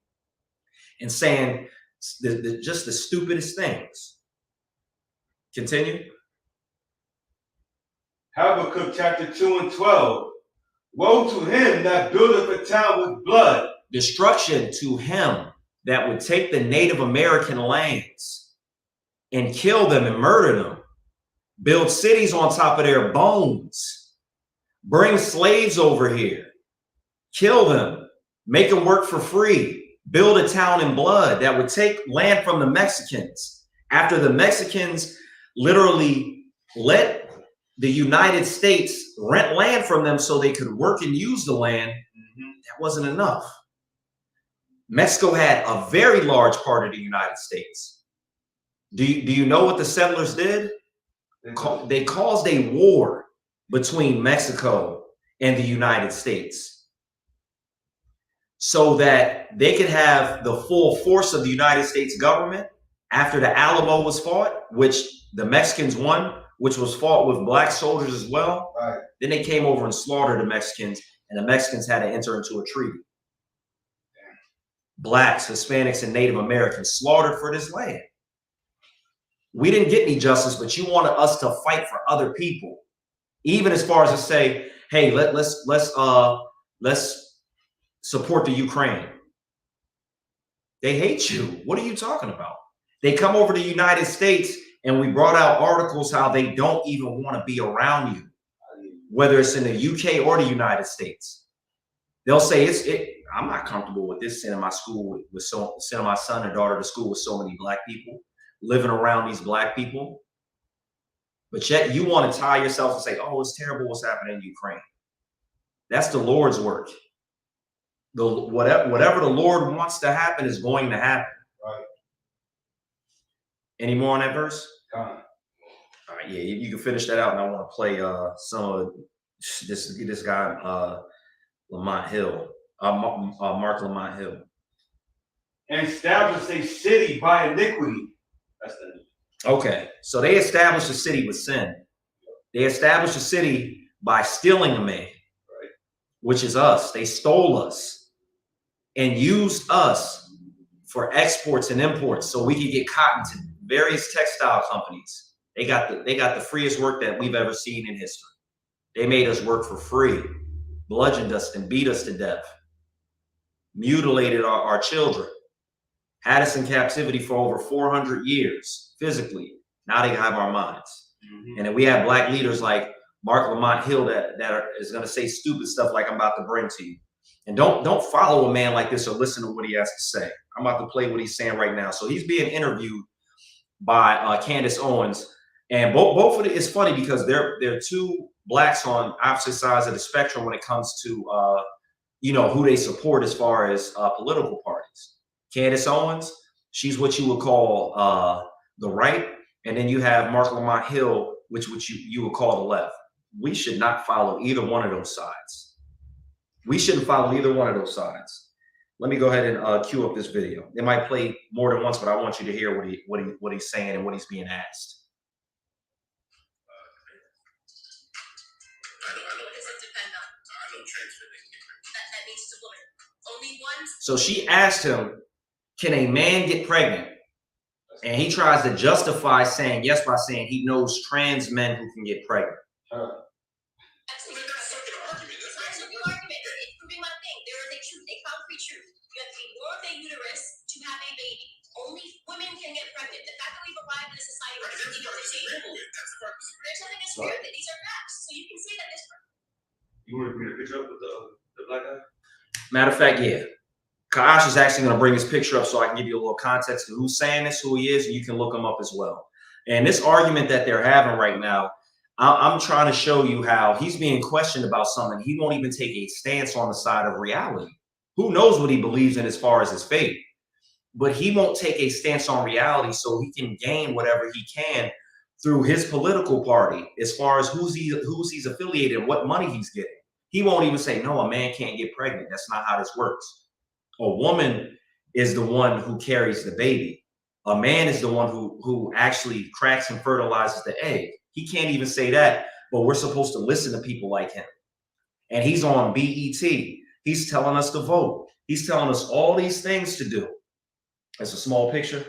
and saying just the stupidest things. Continue. Habakkuk chapter 2 and 12. Woe to him that buildeth a town with blood. Destruction to him that would take the Native American lands and kill them and murder them, build cities on top of their bones, bring slaves over here, kill them, make them work for free, build a town in blood that would take land from the Mexicans after the Mexicans literally let the United States rent land from them so they could work and use the land. That wasn't enough. Mexico had a very large part of the United States. Do you know what the settlers did? They caused a war between Mexico and the United States so that they could have the full force of the United States government after the Alamo was fought, which the Mexicans won, which was fought with black soldiers as well. Right. Then they came over and slaughtered the Mexicans, and the Mexicans had to enter into a treaty. Blacks, Hispanics, and Native Americans slaughtered for this land. We didn't get any justice, but you wanted us to fight for other people, even as far as to say, "Hey, let's support the Ukraine." They hate you. What are you talking about? They come over to the United States, and we brought out articles how they don't even want to be around you, whether it's in the UK or the United States. They'll say I'm not comfortable with this sending my sending my son or daughter to school with so many black people, living around these black people. But yet you want to tie yourself and say, "Oh, it's terrible what's happening in Ukraine." That's the Lord's work. Whatever the Lord wants to happen is going to happen. Right. Any more on that verse? All right, yeah, you can finish that out, and I want to play some of this guy Lamont Hill, Mark Lamont Hill. And establish a city by iniquity. That's the Okay, so they established a city with sin. They established a city by stealing a man, Right. which is us. They stole us and used us for exports and imports so we could get cotton to various textile companies. They got the freest work that we've ever seen in history. They made us work for free, bludgeoned us and beat us to death, mutilated our children, had us in captivity for over 400 years physically. Now they have our minds. And then we have black leaders like Mark Lamont Hill that is going to say stupid stuff like I'm about to bring to you. And don't follow a man like this or listen to what he has to say. I'm about to play what he's saying right now. So he's being interviewed by Candace Owens, and both of it is funny because they're two blacks on opposite sides of the spectrum when it comes to who they support as far as political parties. Candace Owens, she's what you would call the right, and then you have Mark Lamont Hill, which you would call the left. We should not follow either one of those sides. We shouldn't follow either one of those sides. Let me go ahead and cue up this video. It might play more than once, but I want you to hear what he's saying and what he's being asked. So she asked him, "Can a man get pregnant?" And he tries to justify saying yes by saying he knows trans men who can get pregnant. You want to bring a picture up with the black guy? Matter of fact, yeah. Kaash is actually going to bring his picture up so I can give you a little context to who's saying this, who he is, and you can look him up as well. And this argument that they're having right now, I'm trying to show you how he's being questioned about something. He won't even take a stance on the side of reality. Who knows what he believes in as far as his faith? But he won't take a stance on reality so he can gain whatever he can through his political party as far as who's he's affiliated and what money he's getting. He won't even say, no, a man can't get pregnant. That's not how this works. A woman is the one who carries the baby. A man is the one who actually cracks and fertilizes the egg. He can't even say that, but we're supposed to listen to people like him. And he's on BET. He's telling us to vote. He's telling us all these things to do. It's a small picture.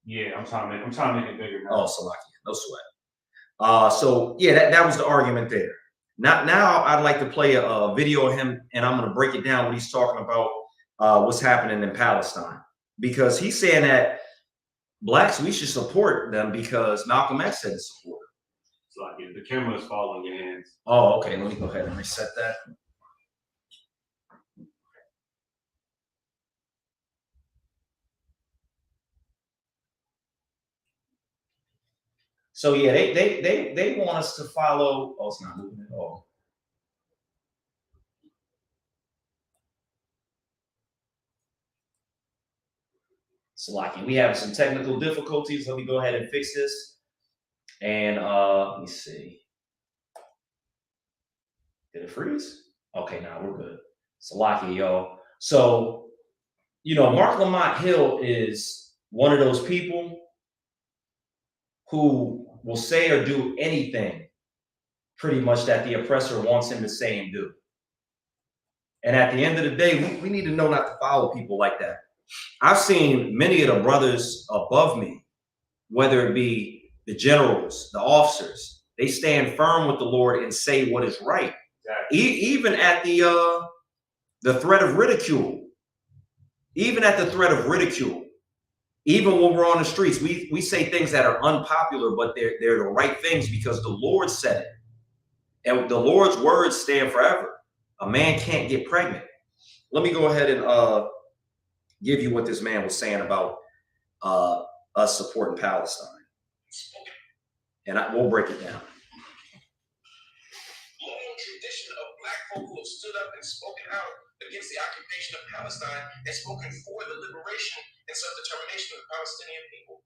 Yeah, I'm trying to make it bigger. Oh, Salaki, no sweat. So yeah, that was the argument there. Now I'd like to play a video of him, and I'm going to break it down what he's talking about, what's happening in Palestine, because he's saying that blacks, we should support them because Malcolm X said to support them. So like, the camera is following your hands. Oh, okay. Let me go ahead and reset that. So yeah, they want us to follow. Oh, it's not moving at all. Salaki, we have some technical difficulties. Let me go ahead and fix this. And let me see. Did it freeze? Okay, now we're good. Salaki, y'all. So, you know, Marc Lamont Hill is one of those people who will say or do anything pretty much that the oppressor wants him to say and do. And at the end of the day, we need to know not to follow people like that. I've seen many of the brothers above me, whether it be the generals, the officers, they stand firm with the Lord and say what is right. Exactly. Even at the threat of ridicule. Even at the threat of ridicule. Even when we're on the streets, we say things that are unpopular, but they're the right things because the Lord said it. And the Lord's words stand forever. A man can't get pregnant. Let me go ahead and give you what this man was saying about us supporting Palestine. And we'll break it down. Long tradition of black folk who have stood up and spoken out against the occupation of Palestine and spoken for the liberation and self-determination of the Palestinian people.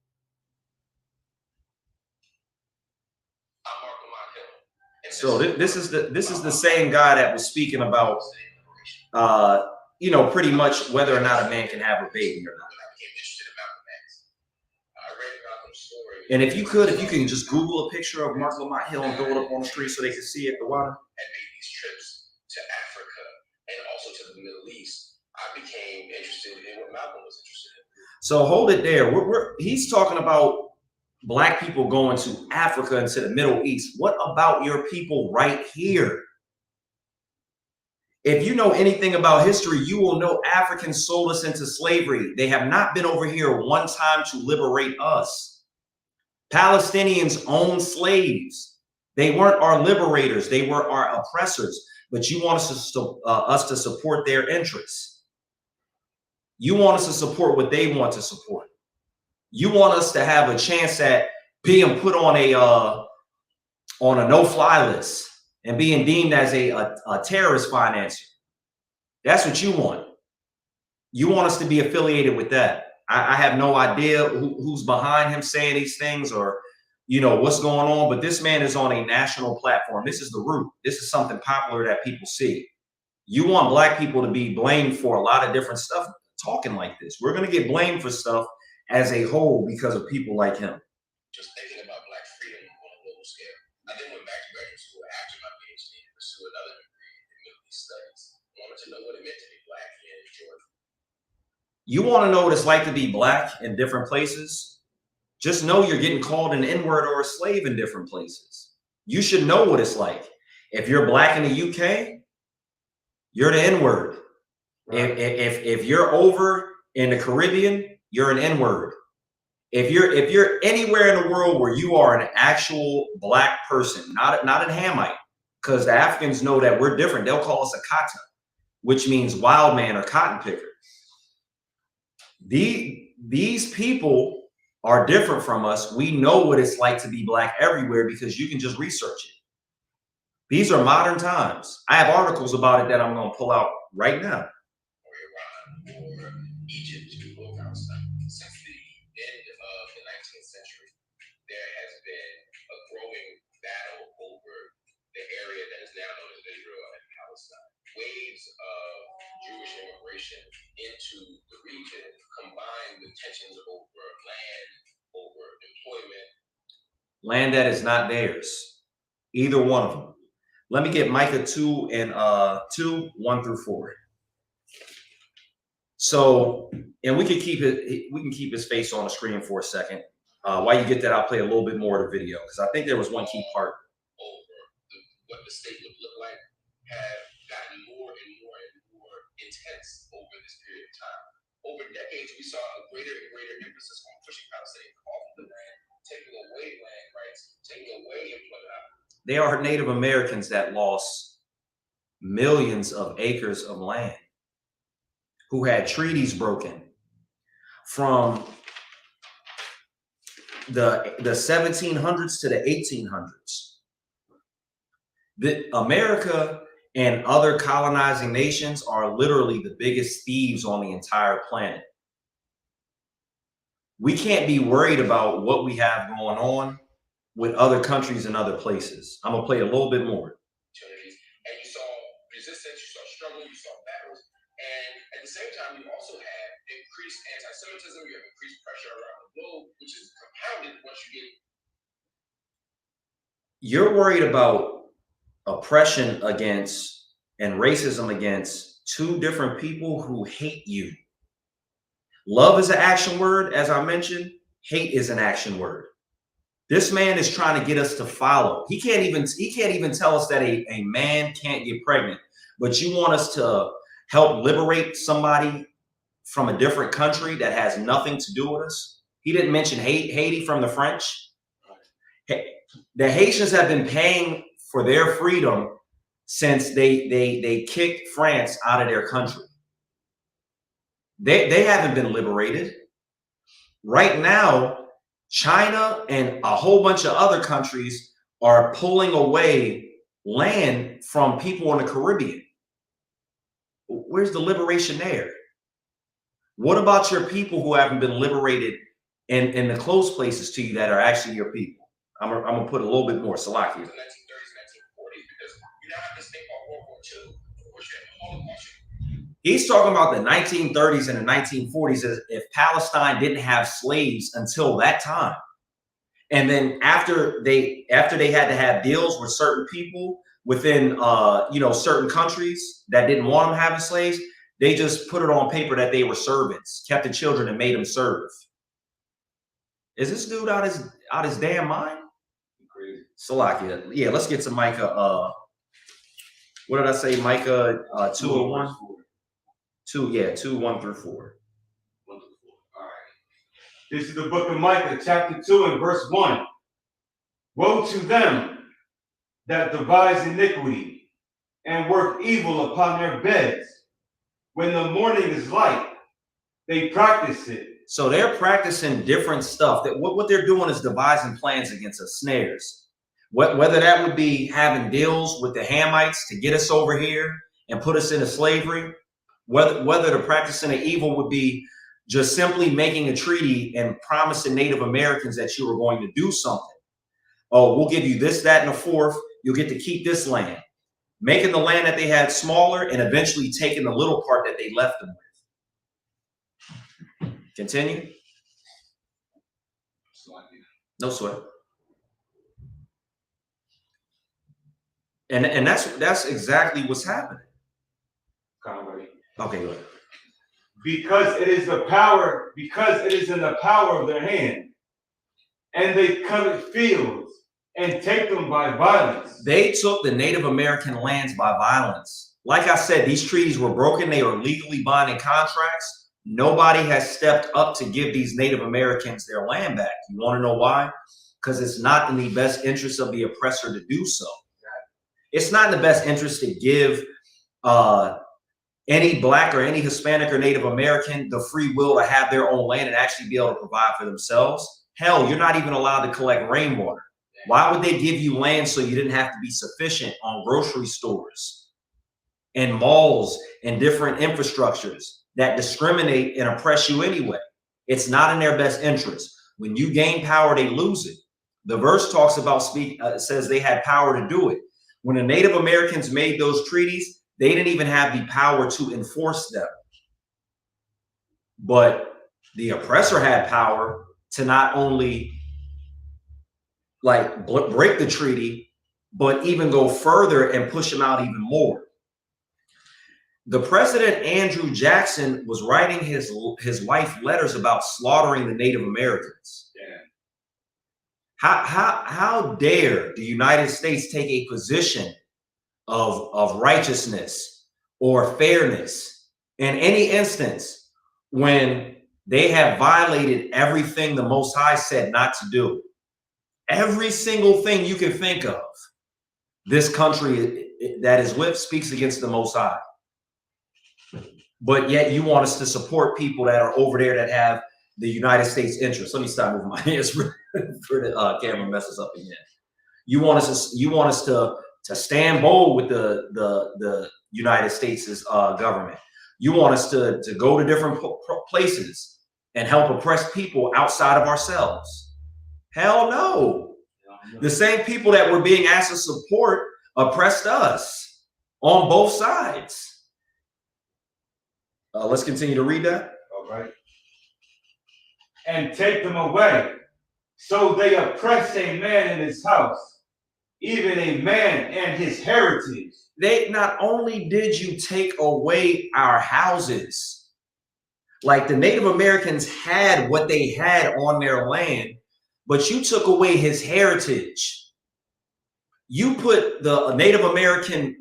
I'm Marc Lamont Hill. So this is the same guy that was speaking about you know, pretty much whether or not a man can have a baby or not. And if you can just Google a picture of Marc Lamont Hill and throw it up on the street so they can see it, the water. And made these trips to Africa and also to the Middle East, I became interested in what Malcolm was interested in. So hold it there. He's talking about black people going to Africa and to the Middle East. What about your people right here? If you know anything about history, you will know Africans sold us into slavery. They have not been over here one time to liberate us. Palestinians owned slaves. They weren't our liberators. They were our oppressors. But you want us to support their interests. You want us to support what they want to support. You want us to have a chance at being put on a no-fly list and being deemed as a terrorist financier. That's what you want. You want us to be affiliated with that. I have no idea who's behind him saying these things or, you know, what's going on, but this man is on a national platform. This is the root. This is something popular that people see. You want black people to be blamed for a lot of different stuff talking like this. We're going to get blamed for stuff as a whole because of people like him. Just thinking about black freedom on a global scale. I then went back to graduate school after my PhD to pursue another degree in Middle East studies. I wanted to know what it meant to be black here in Georgia. You want to know what it's like to be black in different places? Just know you're getting called an N-word or a slave in different places. You should know what it's like. If you're black in the UK, you're the N-word. Right. If you're over in the Caribbean, you're an N-word. If you're anywhere in the world where you are an actual black person, not an Hamite, because the Africans know that we're different. They'll call us a kata, which means wild man or cotton picker. These people are different from us. We know what it's like to be black everywhere because you can just research it. These are modern times. I have articles about it that I'm going to pull out right now. Or Egypt, or Palestine. Since the end of the 19th century, there has been a growing battle over the area that is now known as Israel and Palestine. Waves of Jewish immigration into the region combined with tensions over land, over employment. Land that is not theirs. Either one of them. Let me get Micah 2 and 2, 1 through 4. So, and we can keep his face on the screen for a second. While you get that, I'll play a little bit more of the video because I think there was one key part. Over what the state would look like have gotten more and more and more intense over this period of time. Over decades, we saw a greater and greater emphasis on pushing Palestinians off of the land, taking away land rights, taking away employment. They are Native Americans that lost millions of acres of land, who had treaties broken from the 1700s to the 1800s. America and other colonizing nations are literally the biggest thieves on the entire planet. We can't be worried about what we have going on with other countries and other places. I'm gonna play a little bit more. And you saw resistance, you saw struggle, you saw battles, and at the same time, you also had increased anti-Semitism, you have increased pressure around the globe, which is compounded once you get. You're worried about oppression against and racism against two different people who hate you. Love is an action word, as I mentioned. Hate is an action word. This man is trying to get us to follow. He can't even tell us that a man can't get pregnant, but you want us to help liberate somebody from a different country that has nothing to do with us. He didn't mention Haiti from the French. The Haitians have been paying for their freedom since they kicked France out of their country. They haven't been liberated. Right now, China and a whole bunch of other countries are pulling away land from people in the Caribbean. Where's the liberation there? What about your people who haven't been liberated in the close places to you that are actually your people? I'm gonna put a little bit more. Salaki. The 1930s, 1940s, because you now have this thing called World War II, which you have the Holocaust. He's talking about the 1930s and the 1940s as if Palestine didn't have slaves until that time. And then after they had to have deals with certain people within certain countries that didn't want them having slaves, they just put it on paper that they were servants, kept the children and made them serve. Is this dude out his damn mind? Crazy. Salakia. Yeah, let's get to Micah. What did I say? Micah 2 and 1? 2, 1 through 4. All right. This is the book of Micah, chapter 2 and verse 1. Woe to them that devise iniquity and work evil upon their beds. When the morning is light, they practice it. So they're practicing different stuff. That what they're doing is devising plans against us, snares. Whether that would be having deals with the Hamites to get us over here and put us into slavery, whether the practicing of evil would be just simply making a treaty and promising Native Americans that you were going to do something. Oh, we'll give you this, that, and a fourth. You'll get to keep this land. Making the land that they had smaller and eventually taking the little part that they left them with. Continue. No sweat. And that's exactly what's happening. Okay, go ahead. Because it is in the power of their hand, and they covet fields and take them by violence. They took the Native American lands by violence. Like I said, these treaties were broken. They are legally binding contracts. Nobody has stepped up to give these Native Americans their land back. You want to know why? Because it's not in the best interest of the oppressor to do so. It's not in the best interest to give any Black or any Hispanic or Native American the free will to have their own land and actually be able to provide for themselves? Hell, you're not even allowed to collect rainwater. Why would they give you land so you didn't have to be sufficient on grocery stores and malls and different infrastructures that discriminate and oppress you anyway? It's not in their best interest. When you gain power, they lose it. The verse talks about says they had power to do it. When the Native Americans made those treaties, they didn't even have the power to enforce them. But the oppressor had power to not only like break the treaty, but even go further and push them out even more. The president, Andrew Jackson, was writing his wife letters about slaughtering the Native Americans. Yeah. How dare the United States take a position of righteousness or fairness in any instance when they have violated everything the Most High said not to do? Every single thing you can think of, this country that is with speaks against the Most High. But yet you want us to support people that are over there that have the United States interest. Let me stop moving my hands for the camera messes up again. You want us to stand bold with the United States' government. You want us to go to different places and help oppress people outside of ourselves. Hell no. The same people that were being asked to support oppressed us on both sides. Let's continue to read that. All right. And take them away. So they oppress a man in his house, even a man and his heritage. They not only did you take away our houses, like the Native Americans had what they had on their land, but you took away his heritage. You put the Native American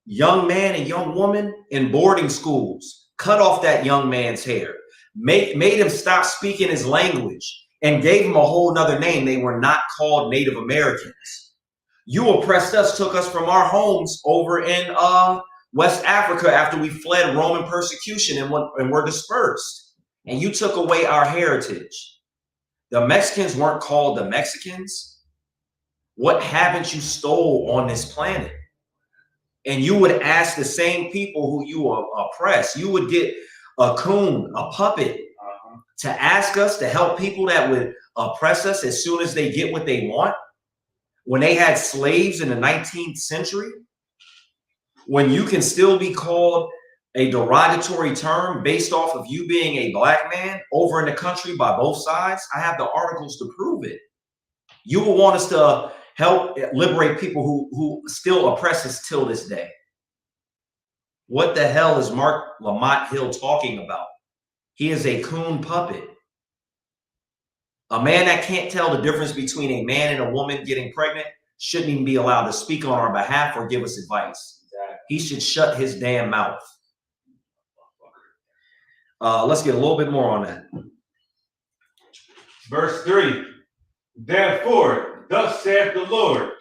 young man and young woman in boarding schools, cut off that young man's hair, made him stop speaking his language, and gave him a whole nother name. They were not called Native Americans. You oppressed us, took us from our homes over in West Africa after we fled Roman persecution and were dispersed. And you took away our heritage. The Mexicans weren't called the Mexicans. What haven't you stole on this planet? And you would ask the same people who you oppress. You would get a coon, a puppet, to ask us to help people that would oppress us as soon as they get what they want. When they had slaves in the 19th century, when you can still be called a derogatory term based off of you being a Black man over in the country by both sides, I have the articles to prove it. You will want us to help liberate people who still oppress us till this day. What the hell is Mark Lamont Hill talking about? He is a coon puppet. A man that can't tell the difference between a man and a woman getting pregnant shouldn't even be allowed to speak on our behalf or give us advice. He should shut his damn mouth. Let's get a little bit more on that. Verse 3. Therefore, thus saith the Lord,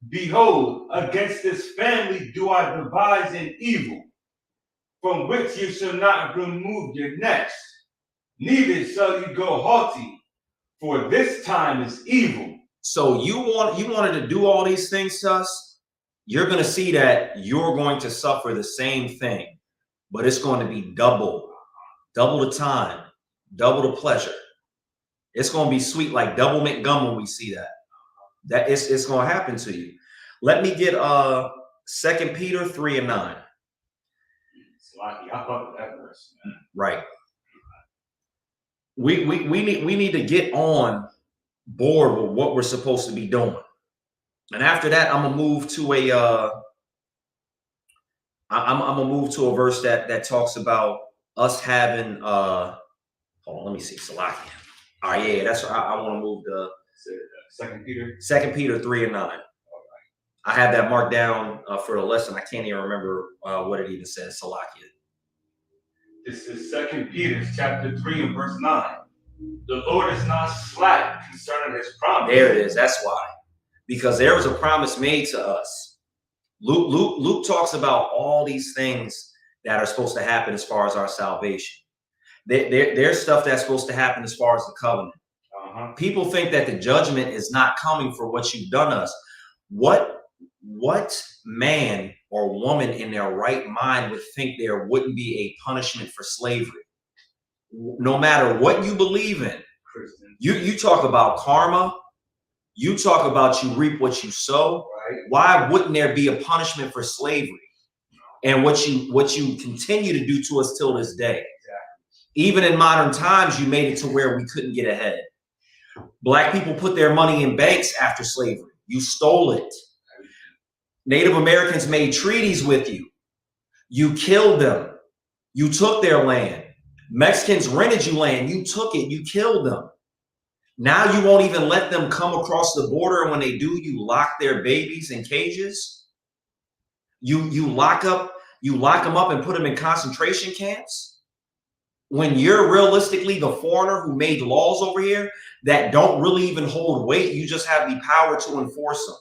behold, against this family do I devise an evil, from which you shall not remove your necks, neither shall you go haughty, for this time is evil. So you wanted to do all these things to us? You're going to see that you're going to suffer the same thing, but it's going to be double the time, double the pleasure. It's going to be sweet like double McGum when we see that. That it's going to happen to you. Let me get 2 Peter 3:9. Right. We need to get on board with what we're supposed to be doing. And after that, I'm gonna move to a verse that talks about us having hold on, let me see, Salakia. All right, yeah, that's I want to move to 2 Peter. 2 Peter 3:9. All right. I have that marked down for the lesson. I can't even remember what it even says. Salakia. This is 2 Peter chapter 3 and verse 9. The Lord is not slack concerning his promise. There it is. That's why. Because there was a promise made to us. Luke talks about all these things that are supposed to happen as far as our salvation. There's stuff that's supposed to happen as far as the covenant. People think that the judgment is not coming for what you've done to us. What man or woman in their right mind would think there wouldn't be a punishment for slavery? No matter what you believe in. You talk about karma. You talk about you reap what you sow. Right. Why wouldn't there be a punishment for slavery? And what you continue to do to us till this day. Exactly. Even in modern times, you made it to where we couldn't get ahead. Black people put their money in banks after slavery. You stole it. Native Americans made treaties with you. You killed them. You took their land. Mexicans rented you land. You took it. You killed them. Now you won't even let them come across the border. And when they do, you lock their babies in cages. You lock them up and put them in concentration camps. When you're realistically the foreigner who made laws over here that don't really even hold weight, you just have the power to enforce them.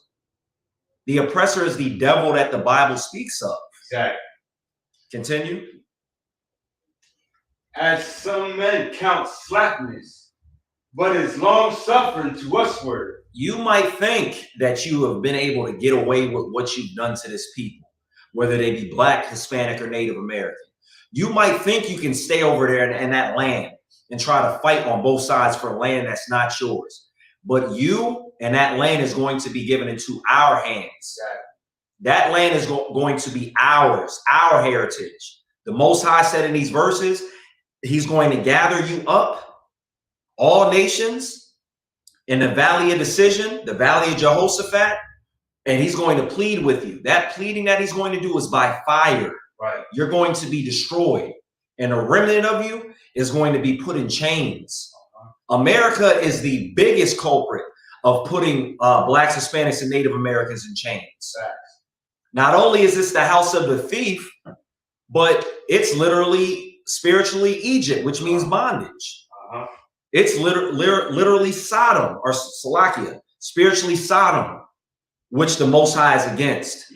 The oppressor is the devil that the Bible speaks of. Exactly. Continue. As some men count slackness, but is long suffering to usward. You might think that you have been able to get away with what you've done to this people, whether they be Black, Hispanic, or Native American. You might think you can stay over there in that land and try to fight on both sides for land that's not yours. But you and that land is going to be given into our hands. That land is going to be ours, our heritage. The Most High said in these verses, he's going to gather you up, all nations, in the valley of decision, the valley of Jehoshaphat, and he's going to plead with you. That pleading that he's going to do is by fire. Right. You're going to be destroyed. And a remnant of you is going to be put in chains. America is the biggest culprit of putting Blacks, Hispanics, and Native Americans in chains. Right. Not only is this the house of the thief, but it's literally spiritually Egypt, which means bondage. It's literally Sodom, or Salakia, spiritually Sodom, which the Most High is against.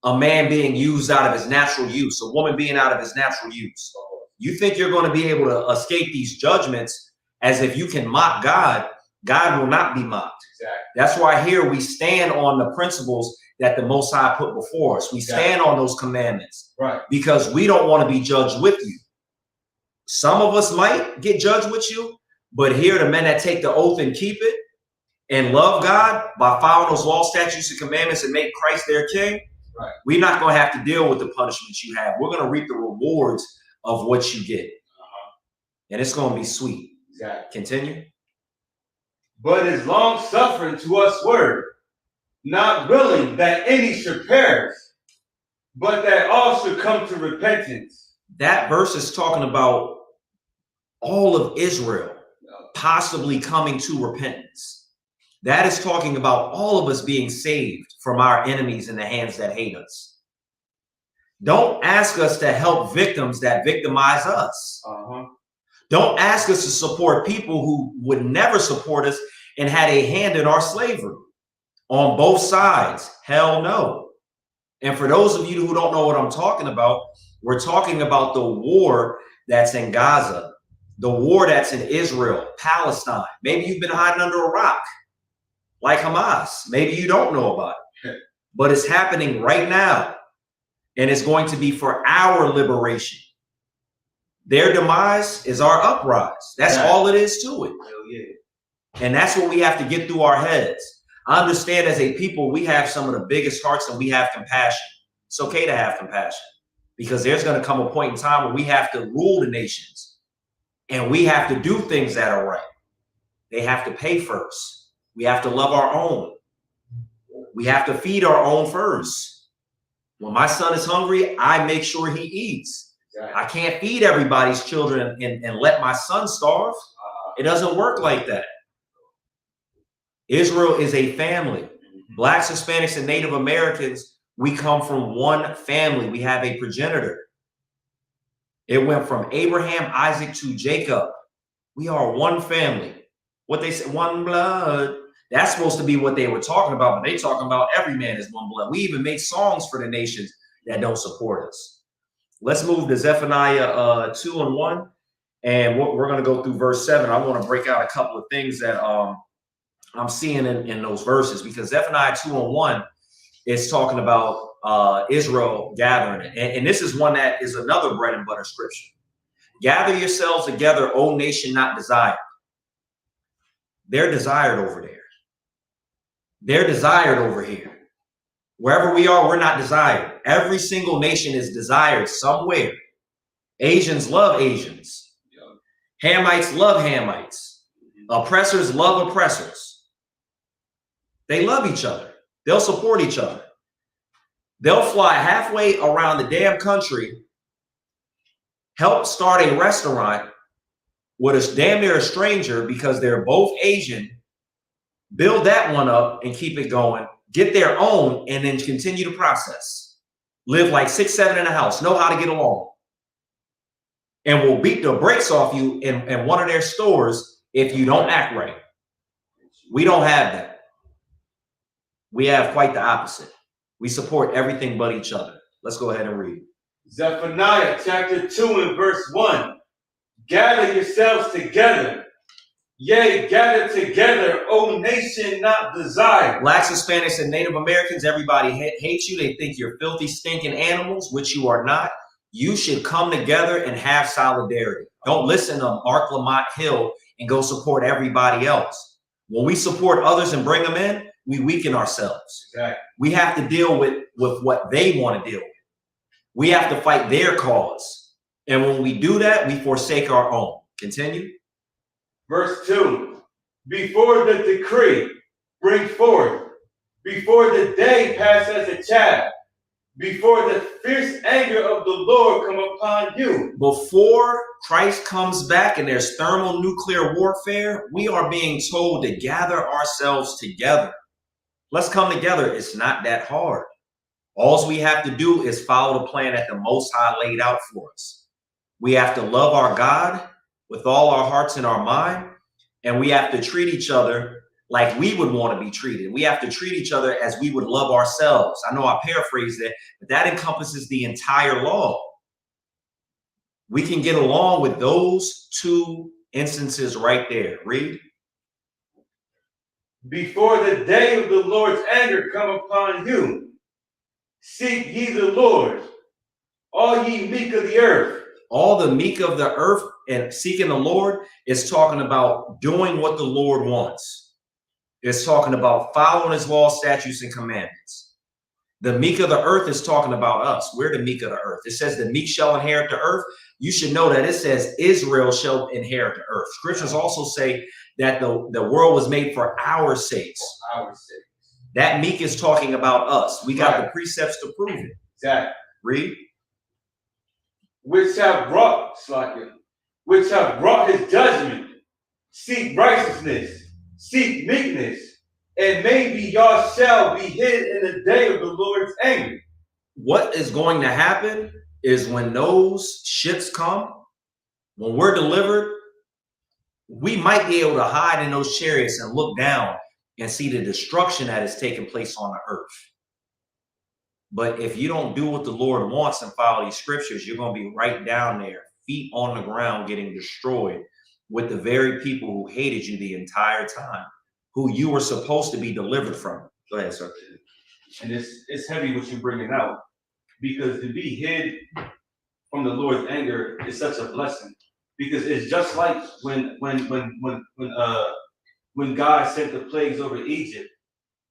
A man being used out of his natural use, a woman being out of his natural use. You think you're going to be able to escape these judgments as if you can mock God. God will not be mocked. Exactly. That's why here we stand on the principles that the Most High put before us. We stand on those commandments, right? Because we don't want to be judged with you. Some of us might get judged with you, but here the men that take the oath and keep it and love God by following those law, statutes, and commandments and make Christ their king, right? We're not going to have to deal with the punishments you have. We're going to reap the rewards of what you get. And it's going to be sweet. Exactly. Continue. But is long suffering to usward, not willing that any should perish, but that all should come to repentance. That verse is talking about all of Israel possibly coming to repentance. That is talking about all of us being saved from our enemies in the hands that hate us. Don't ask us to help victims that victimize us. Don't ask us to support people who would never support us and had a hand in our slavery. On both sides, hell no. And for those of you who don't know what I'm talking about, we're talking about the war that's in Gaza, the war that's in Israel, Palestine. Maybe you've been hiding under a rock like Hamas. Maybe you don't know about it, but it's happening right now. And it's going to be for our liberation. Their demise is our uprise. That's all it is to it. And that's what we have to get through our heads. I understand as a people, we have some of the biggest hearts and we have compassion. It's okay to have compassion because there's going to come a point in time where we have to rule the nations and we have to do things that are right. They have to pay first. We have to love our own. We have to feed our own first. When my son is hungry, I make sure he eats. I can't feed everybody's children and let my son starve. It doesn't work like that. Israel is a family. Blacks, Hispanics, and Native Americans, we come from one family. We have a progenitor. It went from Abraham, Isaac to Jacob. We are one family. What they say, one blood. That's supposed to be what they were talking about, but they talking about every man is one blood. We even make songs for the nations that don't support us. Let's move to Zephaniah 2:1. And we're going to go through verse 7. I want to break out a couple of things that I'm seeing in those verses, because Zephaniah 2:1 is talking about Israel gathering. And this is one that is another bread and butter scripture. Gather yourselves together, O nation not desired. They're desired over there. They're desired over here. Wherever we are, we're not desired. Every single nation is desired somewhere. Asians love Asians. Hamites love Hamites. Oppressors love oppressors. They love each other. They'll support each other. They'll fly halfway around the damn country, help start a restaurant with a damn near a stranger because they're both Asian, build that one up and keep it going, get their own, and then continue the process. Live like 6, 7 in a house, know how to get along. And will beat the brakes off you in one of their stores if you don't act right. We don't have that. We have quite the opposite. We support everything but each other. Let's go ahead and read. Zephaniah chapter 2 and verse 1. Gather yourselves together. Yea, gather together, O nation not desired. Blacks, Hispanics, and Native Americans, everybody hates you. They think you're filthy, stinking animals, which you are not. You should come together and have solidarity. Don't listen to Mark Lamont Hill and go support everybody else. When we support others and bring them in, we weaken ourselves. Exactly. We have to deal with what they want to deal with. We have to fight their cause. And when we do that, we forsake our own. Continue. Verse 2. Before the decree bring forth, before the day pass as a chaff, before the fierce anger of the Lord come upon you. Before Christ comes back and there's thermonuclear warfare, we are being told to gather ourselves together. Let's come together. It's not that hard. All we have to do is follow the plan that the Most High laid out for us. We have to love our God with all our hearts and our mind, and we have to treat each other like we would want to be treated. We have to treat each other as we would love ourselves. I know I paraphrased that, but that encompasses the entire law. We can get along with those two instances right there. Read. Before the day of the Lord's anger come upon you, seek ye the Lord, all ye meek of the earth. All the meek of the earth and seeking the Lord is talking about doing what the Lord wants. It's talking about following his laws, statutes, and commandments. The meek of the earth is talking about us. We're the meek of the earth. It says the meek shall inherit the earth. You should know that it says Israel shall inherit the earth. Scriptures also say that the world was made for our sakes. For our sakes. That meek is talking about us. We got the precepts to prove it. Exactly. Read. Which have brought his judgment. Seek righteousness. Seek meekness. And maybe y'all shall be hid in the day of the Lord's anger. What is going to happen is when those ships come, when we're delivered, we might be able to hide in those chariots and look down and see the destruction that is taking place on the earth. But if you don't do what the Lord wants and follow these scriptures, you're going to be right down there, feet on the ground, getting destroyed with the very people who hated you the entire time, who you were supposed to be delivered from. Go ahead, sir. And it's heavy what you're bringing out, because to be hid from the Lord's anger is such a blessing. Because it's just like when God sent the plagues over Egypt,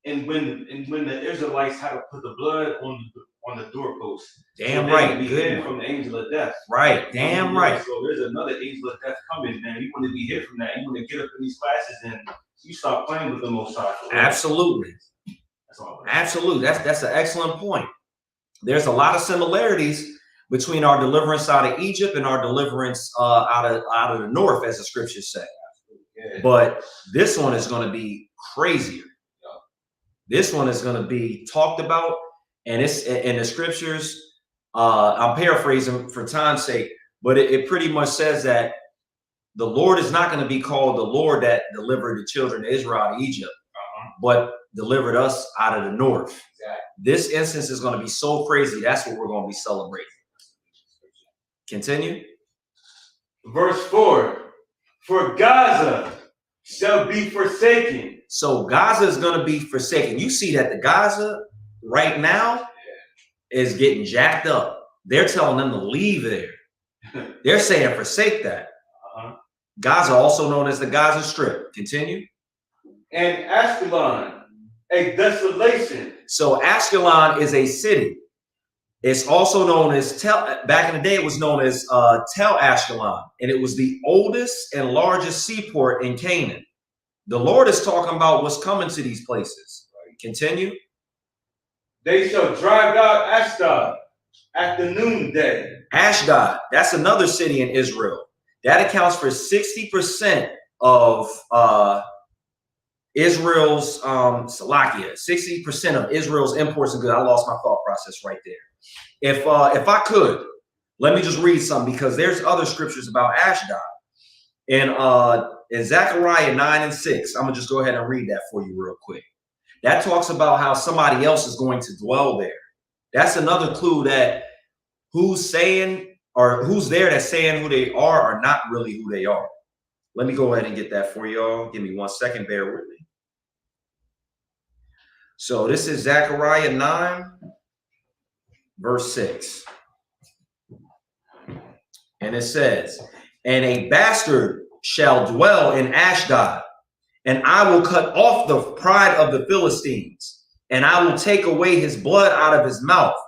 and when the Israelites had to put the blood on the doorpost. Damn so right. Be hid from the angel of death. Right. Damn right. So there's another angel of death coming, man. You want to be hid from that. You want to get up in these classes and you start playing with the Most High. Absolutely. That's all. Absolutely. That's an excellent point. There's a lot of similarities between our deliverance out of Egypt and our deliverance out of the north, as the scriptures say. Yeah. But this one is going to be crazier. This one is going to be talked about, and it's in the scriptures. I'm paraphrasing for time's sake, but it pretty much says that the Lord is not going to be called the Lord that delivered the children of Israel out of Egypt, but delivered us out of the north. Exactly. This instance is going to be so crazy. That's what we're going to be celebrating. Continue. Verse 4. For Gaza shall be forsaken. So Gaza is going to be forsaken. You see that the Gaza right now is getting jacked up. They're telling them to leave there. They're saying forsake that. Gaza, also known as the Gaza Strip. Continue. And Ashkelon, a desolation. So Ashkelon is a city. It's also known as back in the day, it was known as Tel Ashkelon, and it was the oldest and largest seaport in Canaan. The Lord is talking about what's coming to these places. Continue. They shall drive out Ashdod at the noonday. Ashdod, that's another city in Israel. That accounts for 60% of Israel's Salakia, 60% of Israel's imports and goods. I lost my thought process right there. If I could, let me just read some, because there's other scriptures about Ashdod. In Zechariah 9 and 6, I'm gonna just go ahead and read that for you real quick. That talks about how somebody else is going to dwell there. That's another clue that who's saying, or who's there that's saying who they are not really who they are. Let me go ahead and get that for y'all. Give me 1 second, bear with me. So this is Zechariah 9, verse 6. And it says, and a bastard shall dwell in Ashdod, and I will cut off the pride of the Philistines, and I will take away his blood out of his mouth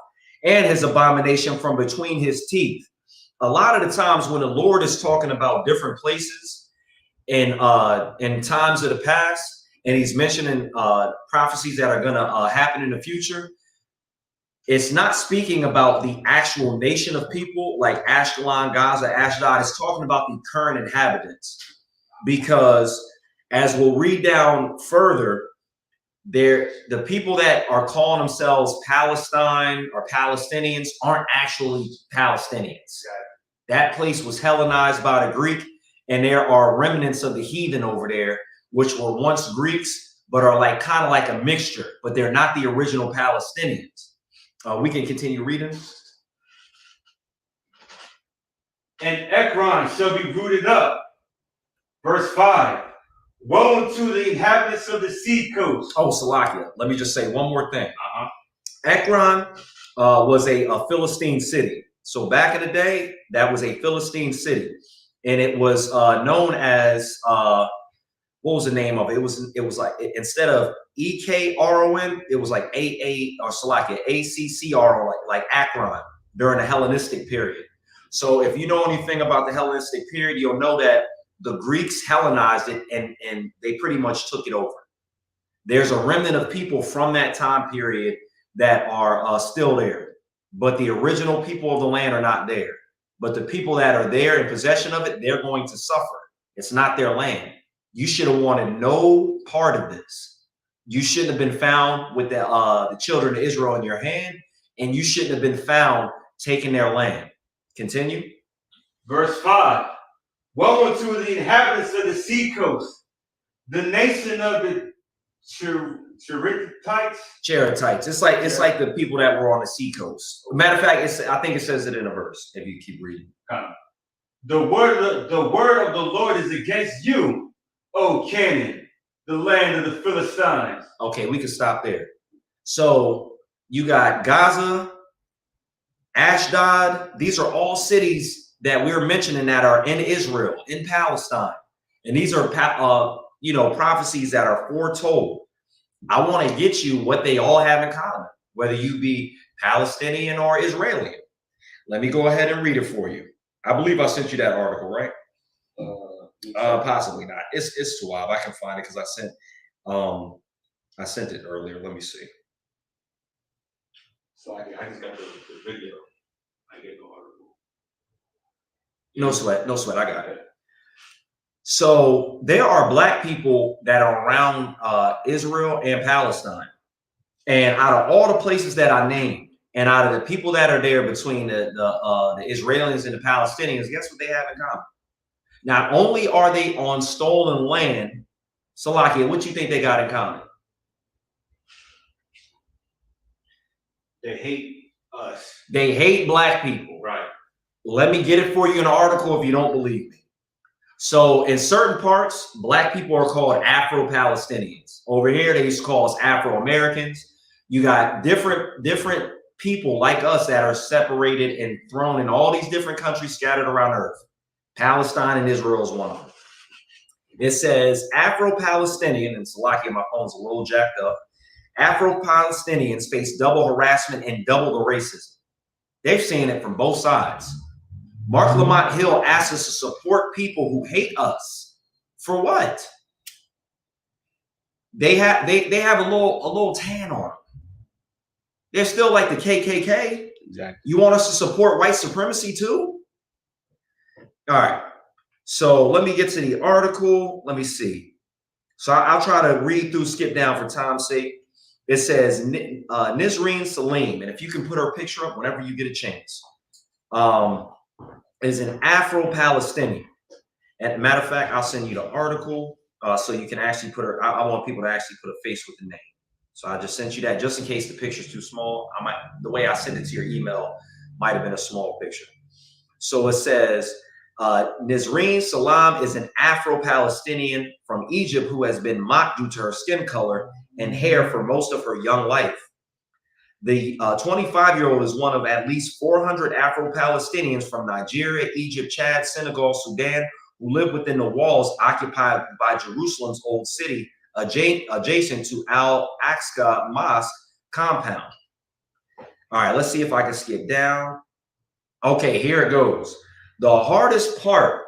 and his abomination from between his teeth. A lot of the times when the Lord is talking about different places in times of the past, and he's mentioning prophecies that are going to happen in the future, it's not speaking about the actual nation of people like Ashkelon, Gaza, Ashdod. It's talking about the current inhabitants, because as we'll read down further, the people that are calling themselves Palestine or Palestinians aren't actually Palestinians. That place was Hellenized by the Greek, and there are remnants of the heathen over there, which were once Greeks, but are like kind of like a mixture, but they're not the original Palestinians. We can continue reading. And Ekron shall be rooted up. Verse 5. Woe unto the inhabitants of the sea coast. Oh, Salakia, let me just say one more thing. Ekron was a Philistine city. So back in the day, that was a Philistine city. And it was known as, what was the name of it? It was like, instead of EKRON, it was like ACCRO, like Akron during the Hellenistic period. So if you know anything about the Hellenistic period, you'll know that the Greeks Hellenized it, and they pretty much took it over. There's a remnant of people from that time period that are still there, but the original people of the land are not there. But the people that are there in possession of it, they're going to suffer. It's not their land. You should have wanted no part of this. You shouldn't have been found with the children of Israel in your hand, and you shouldn't have been found taking their land. Continue. Verse 5. Woe unto the inhabitants of the sea coast, the nation of the Cherethites. It's like the people that were on the sea coast. Matter of fact, I think it says it in a verse if you keep reading. The word of the Lord is against you, O Canaan, the land of the Philistines. Okay, we can stop there. So you got Gaza, Ashdod. These are all cities that we're mentioning that are in Israel, in Palestine. And these are, prophecies that are foretold. I want to get you what they all have in common, whether you be Palestinian or Israeli. Let me go ahead and read it for you. I believe I sent you that article, right? Possibly not. It's too wild. I can find it because I sent it earlier. Let me see. So I just got the video. I get the article. No sweat. I got it. So there are Black people that are around Israel and Palestine. And out of all the places that I named, and out of the people that are there between the Israelis and the Palestinians, guess what they have in common? Not only are they on stolen land, Salakia, what you think they got in common? They hate us. They hate Black people. Right. Let me get it for you in an article if you don't believe me. So in certain parts, black people are called Afro-Palestinians. Over here, they used to call us Afro-Americans. You got different people like us that are separated and thrown in all these different countries scattered around Earth. Palestine and Israel is one of them. It says Afro-Palestinian, and Salakia, my phone's a little jacked up. Afro-Palestinians face double harassment and double the racism. They've seen it from both sides. Mark Lamont Hill asks us to support people who hate us. For what? They have a little tan on them. They're still like the KKK. Exactly. You want us to support white supremacy too? All right. So let me get to the article. Let me see. So I'll try to read through, skip down for time's sake. It says Nisreen Salim, and if you can put her picture up whenever you get a chance, is an Afro-Palestinian. And matter of fact, I'll send you the article so you can actually put her. I want people to actually put a face with the name. So I just sent you that just in case the picture's too small. The way I sent it to your email might have been a small picture. So it says Nisreen Salam is an Afro-Palestinian from Egypt who has been mocked due to her skin color and hair for most of her young life. The 25-year-old is one of at least 400 Afro-Palestinians from Nigeria, Egypt, Chad, Senegal, Sudan, who live within the walls occupied by Jerusalem's old city, adjacent to Al-Aqsa Mosque compound. All right, let's see if I can skip down. Okay, here it goes. The hardest part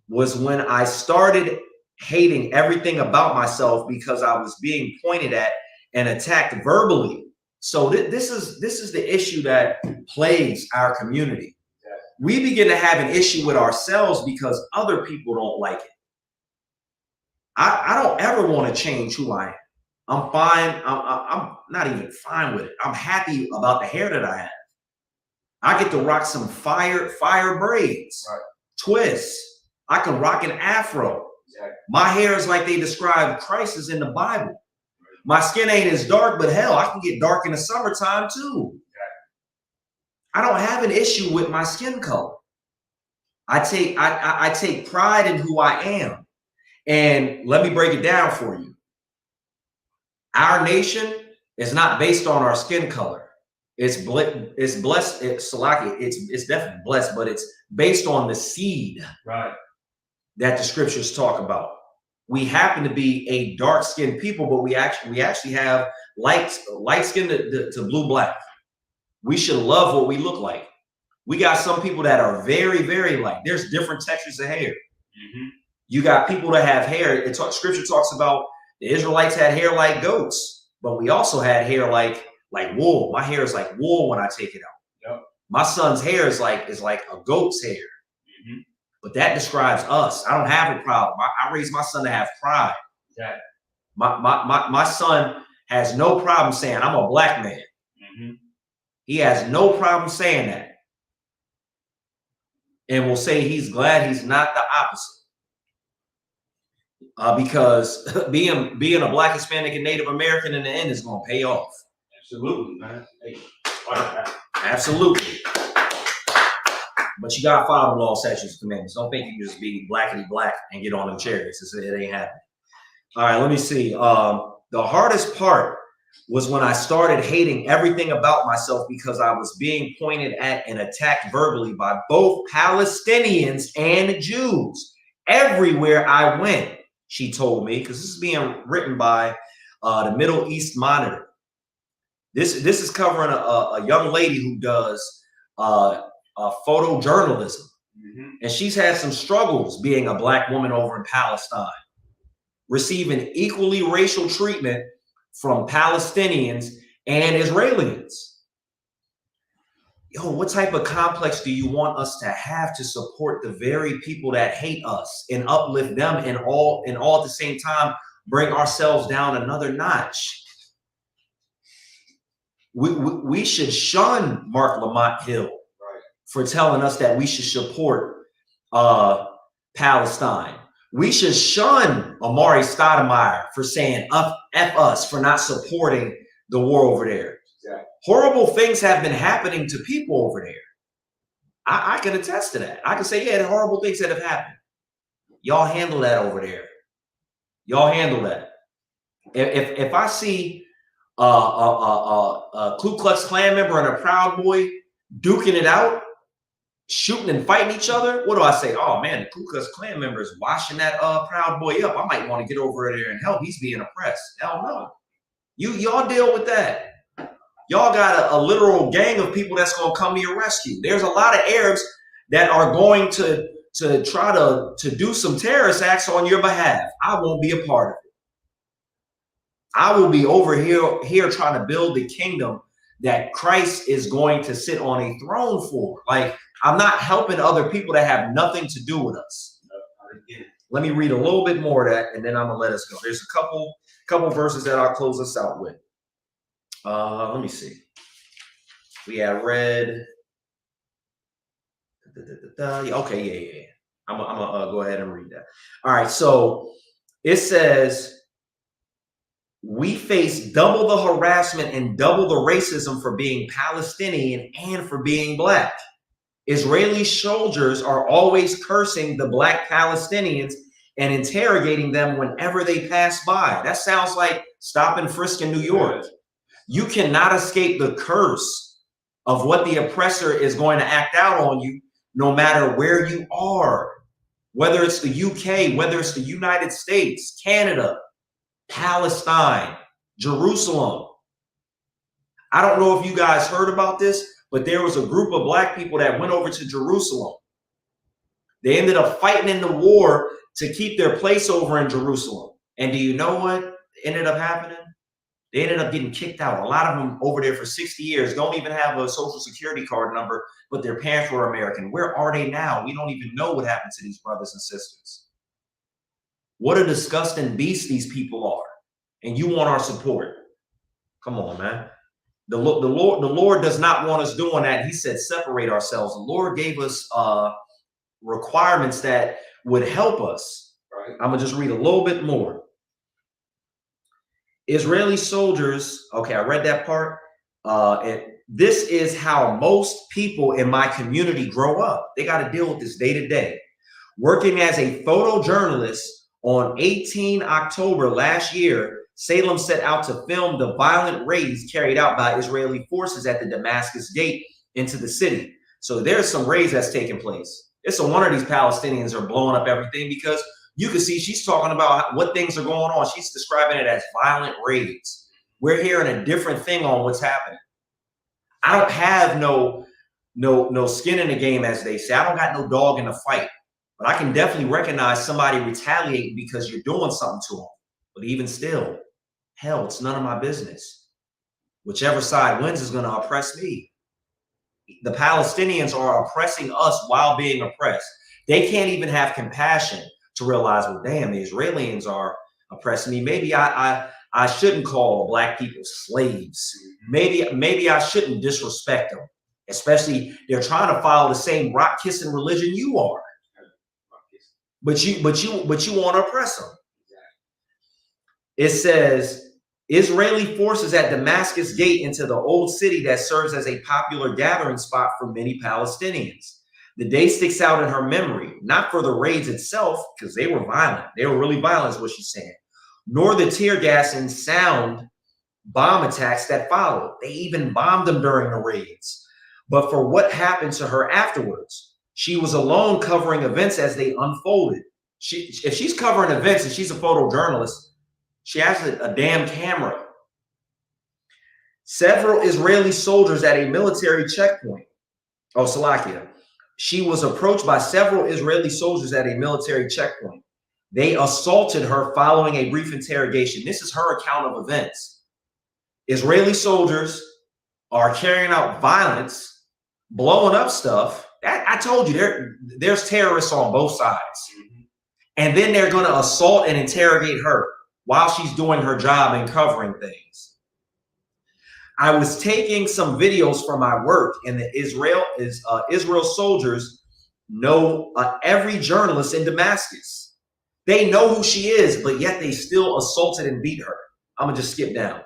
was when I started hating everything about myself because I was being pointed at and attacked verbally. So this is the issue that plagues our community. We begin to have an issue with ourselves because other people don't like it. I don't ever want to change who I am. I'm fine. I'm not even fine with it. I'm happy about the hair that I have. I get to rock some fire braids, right. Twists. I can rock an afro. Exactly. My hair is like they describe Christ as in the Bible. My skin ain't as dark, but hell, I can get dark in the summertime too. I don't have an issue with my skin color. I take pride in who I am. And let me break it down for you. Our nation is not based on our skin color. It's blessed. It's definitely blessed, but it's based on the seed, right, that the scriptures talk about. We happen to be a dark-skinned people, but we actually have light skin to blue black. We should love what we look like. We got some people that are very, very light. There's different textures of hair. Mm-hmm. You got people that have hair. Scripture talks about the Israelites had hair like goats, but we also had hair like wool. My hair is like wool when I take it out. Yep. My son's hair is like a goat's hair. Mm-hmm. But that describes us. I don't have a problem. I raised my son to have pride. Yeah. My son has no problem saying I'm a black man. Mm-hmm. He has no problem saying that. And will say he's glad he's not the opposite. Because being a black, Hispanic, and Native American in the end is going to pay off. Absolutely, man. Hey. Absolutely. But you got to follow the law, statutes, and commandments. Don't think you can just be blackity black and get on them chariots. It ain't happening. All right, let me see. The hardest part was when I started hating everything about myself because I was being pointed at and attacked verbally by both Palestinians and Jews everywhere I went, she told me, because this is being written by the Middle East Monitor. This is covering a young lady who does photojournalism. Mm-hmm. And she's had some struggles being a black woman over in Palestine, receiving equally racial treatment from Palestinians and Israelis. Yo, what type of complex do you want us to have to support the very people that hate us and uplift them and all at the same time bring ourselves down another notch? We should shun Mark Lamont Hill for telling us that we should support Palestine. We should shun Amari Stoudemire for saying F us for not supporting the war over there. Exactly. Horrible things have been happening to people over there. I can attest to that. I can say, yeah, the horrible things that have happened. Y'all handle that over there. Y'all handle that. If I see a Ku Klux Klan member and a Proud Boy duking it out, shooting and fighting each other, what do I say? Oh man, the Ku Klux Klan member is washing that Proud Boy up. I might want to get over there and help. He's being oppressed. Hell no. Y'all deal with that. Y'all got a literal gang of people that's going to come to your rescue. There's a lot of Arabs that are going to try to do some terrorist acts on your behalf. I won't be a part of it. I will be over here trying to build the kingdom that Christ is going to sit on a throne for. Like, I'm not helping other people that have nothing to do with us. Let me read a little bit more of that, and then I'm gonna let us go. There's a couple verses that I'll close us out with. Let me see. We had read. Okay, yeah. I'm gonna go ahead and read that. All right, so it says, we face double the harassment and double the racism for being Palestinian and for being Black. Israeli soldiers are always cursing the Black Palestinians and interrogating them whenever they pass by. That sounds like stop and frisk in New York. You cannot escape the curse of what the oppressor is going to act out on you, no matter where you are, whether it's the UK, whether it's the United States, Canada, Palestine, Jerusalem. I don't know if you guys heard about this, but there was a group of Black people that went over to Jerusalem. They ended up fighting in the war to keep their place over in Jerusalem. And do you know what ended up happening? They ended up getting kicked out. A lot of them over there for 60 years don't even have a social security card number, but their parents were American. Where are they now? We don't even know what happened to these brothers and sisters. What a disgusting beast these people are. And you want our support. Come on, man. The Lord does not want us doing that. He said, separate ourselves. The Lord gave us requirements that would help us. Right. I'm going to just read a little bit more. Israeli soldiers. Okay, I read that part. And this is how most people in my community grow up. They got to deal with this day to day. Working as a photojournalist on 18 October last year, Salem set out to film the violent raids carried out by Israeli forces at the Damascus Gate into the city. So there's some raids that's taking place. It's so one of these Palestinians are blowing up everything, because you can see she's talking about what things are going on. She's describing it as violent raids. We're hearing a different thing on what's happening. I don't have no skin in the game, as they say. I don't got no dog in the fight, but I can definitely recognize somebody retaliating because you're doing something to them. But even still, hell, it's none of my business. Whichever side wins is going to oppress me. The Palestinians are oppressing us while being oppressed. They can't even have compassion to realize, well, damn, the Israelis are oppressing me. Maybe I shouldn't call Black people slaves. Maybe I shouldn't disrespect them. Especially they're trying to follow the same rock kissing religion you are. But you want to oppress them. It says, Israeli forces at Damascus Gate into the old city that serves as a popular gathering spot for many Palestinians. The day sticks out in her memory, not for the raids itself, because they were violent. They were really violent, is what she's saying, nor the tear gas and sound bomb attacks that followed. They even bombed them during the raids. But for what happened to her afterwards. She was alone covering events as they unfolded. If she's covering events and she's a photojournalist, she has a damn camera. Several Israeli soldiers at a military checkpoint. Oh, Salakia. She was approached by several Israeli soldiers at a military checkpoint. They assaulted her following a brief interrogation. This is her account of events. Israeli soldiers are carrying out violence, blowing up stuff. I told you, there's terrorists on both sides. Mm-hmm. And then they're going to assault and interrogate her while she's doing her job and covering things. I was taking some videos from my work, and the Israel soldiers know every journalist in Damascus. They know who she is, but yet they still assaulted and beat her. I'm gonna just skip down.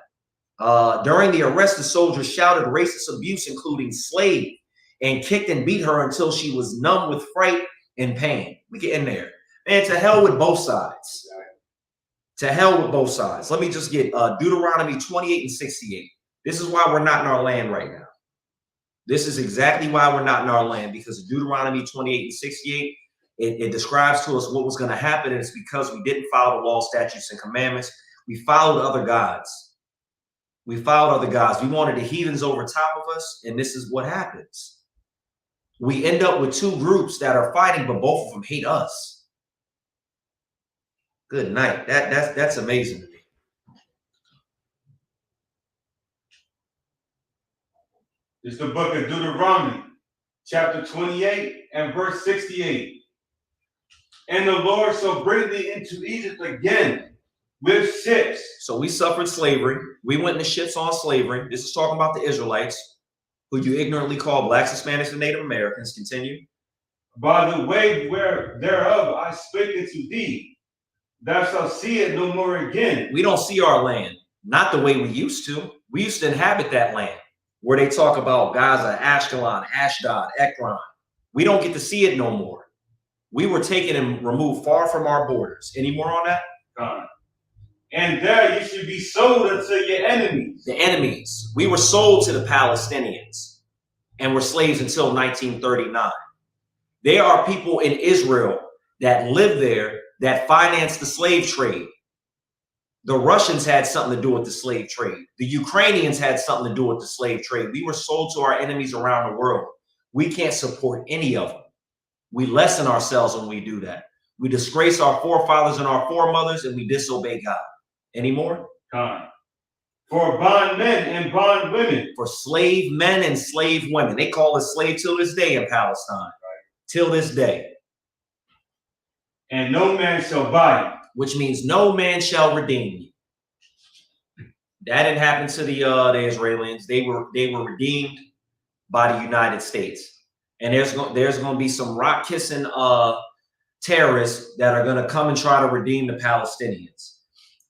During the arrest, the soldiers shouted racist abuse, including slave, and kicked and beat her until she was numb with fright and pain. We get in there. And to hell with both sides. To hell with both sides. Let me just get Deuteronomy 28 and 68. This is why we're not in our land right now. This is exactly why we're not in our land, because Deuteronomy 28 and 68, it describes to us what was going to happen, and it's because we didn't follow the law, statutes, and commandments. We followed other gods. We followed other gods. We wanted the heathens over top of us, and this is what happens. We end up with two groups that are fighting, but both of them hate us. Good night. That's amazing to me. It's the book of Deuteronomy, chapter 28 and verse 68. And the Lord shall bring thee into Egypt again with ships. So we suffered slavery. We went into ships on slavery. This is talking about the Israelites, who you ignorantly call blacks, Hispanics, and Native Americans. Continue. By the way thereof I spake unto thee, thou shalt see it no more again. We don't see our land, not the way we used to. We used to inhabit that land where they talk about Gaza, Ashkelon, Ashdod, Ekron. We don't get to see it no more. We were taken and removed far from our borders. Any more on that? And there you should be sold unto your enemies. The enemies. We were sold to the Palestinians and were slaves until 1939. There are people in Israel that live there that finance the slave trade. The Russians had something to do with the slave trade. The Ukrainians had something to do with the slave trade. We were sold to our enemies around the world. We can't support any of them. We lessen ourselves when we do that. We disgrace our forefathers and our foremothers, and we disobey God. Any more? For bondmen and bondwomen. For slave men and slave women. They call us slave till this day in Palestine. Right. Till this day. And no man shall buy you. Which means no man shall redeem you. That didn't happen to the Israelis. They were redeemed by the United States. And there's going to be some rock-kissing terrorists that are going to come and try to redeem the Palestinians.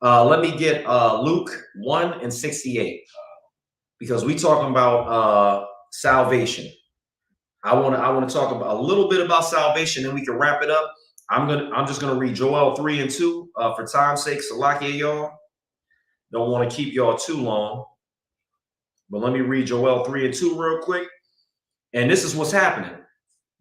Let me get Luke 1 and 68, because we talking about salvation. I want to talk about a little bit about salvation, then we can wrap it up. I'm just gonna read Joel 3 and 2 for time's sake. Salakia, y'all. Don't want to keep y'all too long, but let me read Joel 3 and 2 real quick. And this is what's happening.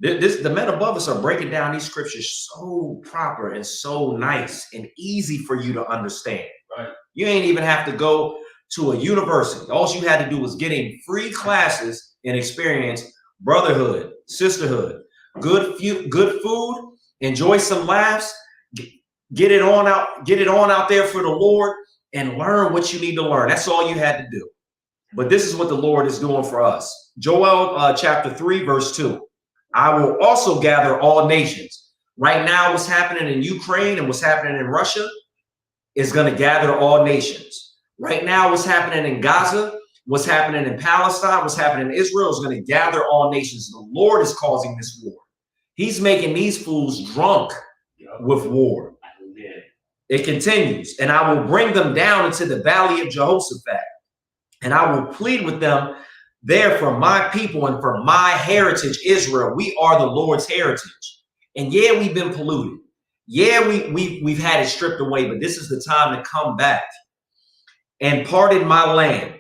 The men above us are breaking down these scriptures so proper and so nice and easy for you to understand. Right. You ain't even have to go to a university. All you had to do was get in free classes and experience brotherhood, sisterhood, good food, enjoy some laughs, get it on out there for the Lord, and learn what you need to learn. That's all you had to do. But this is what the Lord is doing for us. Joel chapter 3, verse 2. I will also gather all nations. Right now, what's happening in Ukraine and what's happening in Russia is going to gather all nations. Right now, what's happening in Gaza, what's happening in Palestine, what's happening in Israel is going to gather all nations. The Lord is causing this war. He's making these fools drunk with war. It continues. And I will bring them down into the valley of Jehoshaphat. And I will plead with them there for my people and for my heritage, Israel. We are the Lord's heritage. And yeah, we've been polluted. Yeah, we've had it stripped away, but this is the time to come back and pardon my land.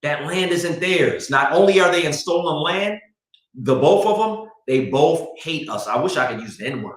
That land isn't theirs. Not only are they in stolen land, the both of them, they both hate us. I wish I could use the N-word,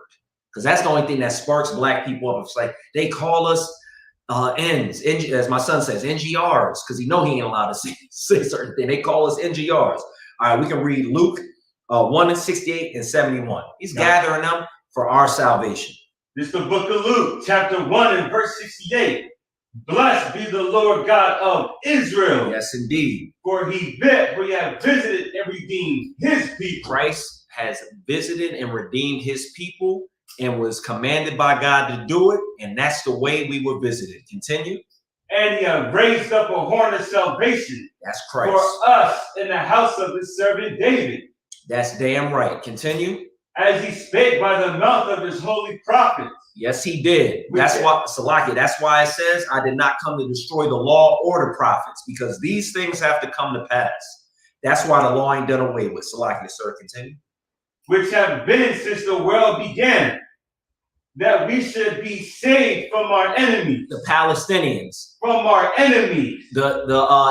because that's the only thing that sparks black people up. It's like they call us as my son says, NGRs, because he know he ain't allowed to say certain things. They call us NGRs. All right, we can read Luke 1 and 68 and 71. He's gathering them for our salvation. This is the book of Luke, chapter 1 and verse 68. Blessed be the Lord God of Israel. Yes, indeed. For he have visited and redeemed his people. Christ has visited and redeemed his people and was commanded by God to do it. And that's the way we were visited. Continue. And he have raised up a horn of salvation. That's Christ. For us in the house of his servant David. That's damn right. Continue. As he spake by the mouth of his holy prophets. Yes, he did. That's why, Salakia, that's why it says, I did not come to destroy the law or the prophets, because these things have to come to pass. That's why the law ain't done away with. Salaki, sir, continue. Which have been since the world began, that we should be saved from our enemies. The Palestinians, From our enemies. the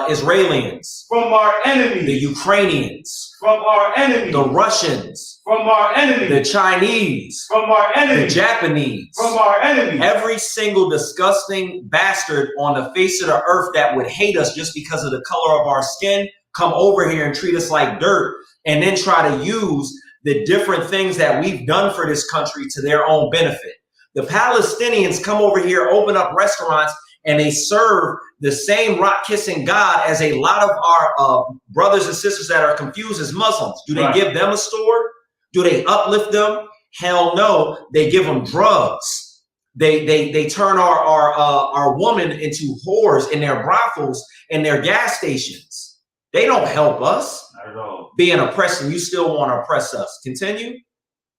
Israelis, From our enemies. the Ukrainians, From our enemies. the Russians, From our enemies. the Chinese, From our the enemies. Japanese, From our enemies. every single disgusting bastard on the face of the earth that would hate us just because of the color of our skin, come over here and treat us like dirt, and then try to use the different things that we've done for this country to their own benefit. The Palestinians come over here, open up restaurants, and they serve the same rock-kissing God as a lot of our brothers and sisters that are confused as Muslims. Do they give them a store? Do they uplift them? Hell no. They give them drugs. They turn our women into whores in their brothels and their gas stations. They don't help us. Not at all. Being oppressed, and you still want to oppress us. Continue.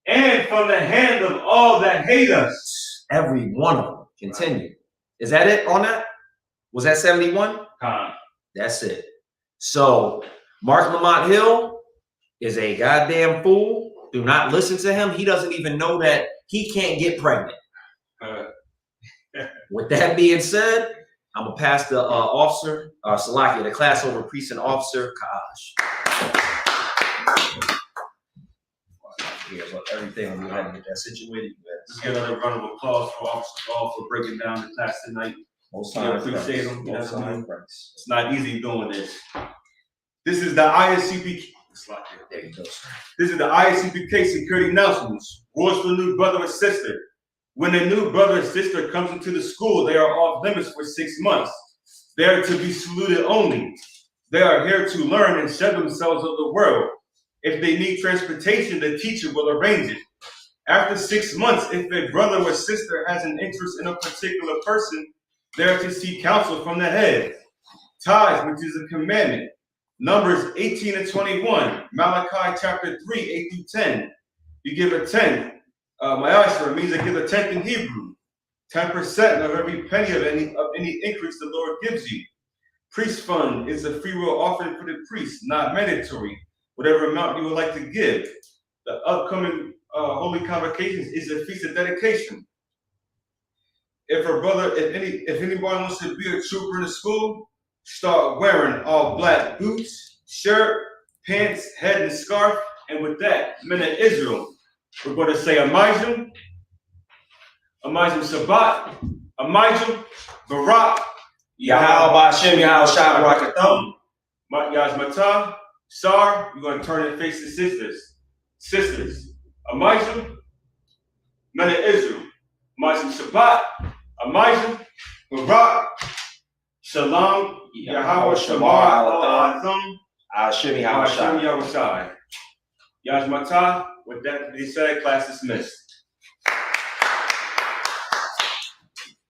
And from the hand of all that hate us. Every one of them. Continue. Is that it on that? Was that 71? That's it. So Mark Lamont Hill is a goddamn fool. Do not listen to him. He doesn't even know that he can't get pregnant. With that being said, I'm gonna pass the officer, Salakia, the class over precinct officer, Kaash. Yeah, but everything, we'll go ahead and get that situated. Let's give another round of applause for Officer Hall for breaking down the class tonight. Most I times, appreciate him. most times, Christ. It's not easy doing this. This is the ISCP. There you go, sir. This is the ISCPK security announcements. Rules for the new brother or sister. When a new brother or sister comes into the school, they are off limits for 6 months. They are to be saluted only. They are here to learn and shed themselves of the world. If they need transportation, the teacher will arrange it. After 6 months, if a brother or sister has an interest in a particular person, they are to seek counsel from the head. Tithes, which is a commandment. Numbers 18 and 21. Malachi chapter 3, 8 through 10. You give a tenth. Ma'asher means I give a tenth in Hebrew. 10% of every penny of any increase the Lord gives you. Priest fund is a free will offering for the priest, not mandatory. Whatever amount you would like to give. The upcoming holy convocations is a feast of dedication. If anybody wants to be a trooper in the school, start wearing all black boots, shirt, pants, head, and scarf. And with that, men of Israel, we're going to say Amijim, Sabbat, Amijim, Barak, Yahal Ba'Shem, Yahal Shah Barakathum. Yashmatah, Sar. We're going to turn and face the sisters. Amijim, men of Israel, Amijim Sabbat, Amijim, Barak, Shalom, Yahweh Shamar, Allah Azam, Shemi Hawashai. Yashmatah. With that being said, class dismissed.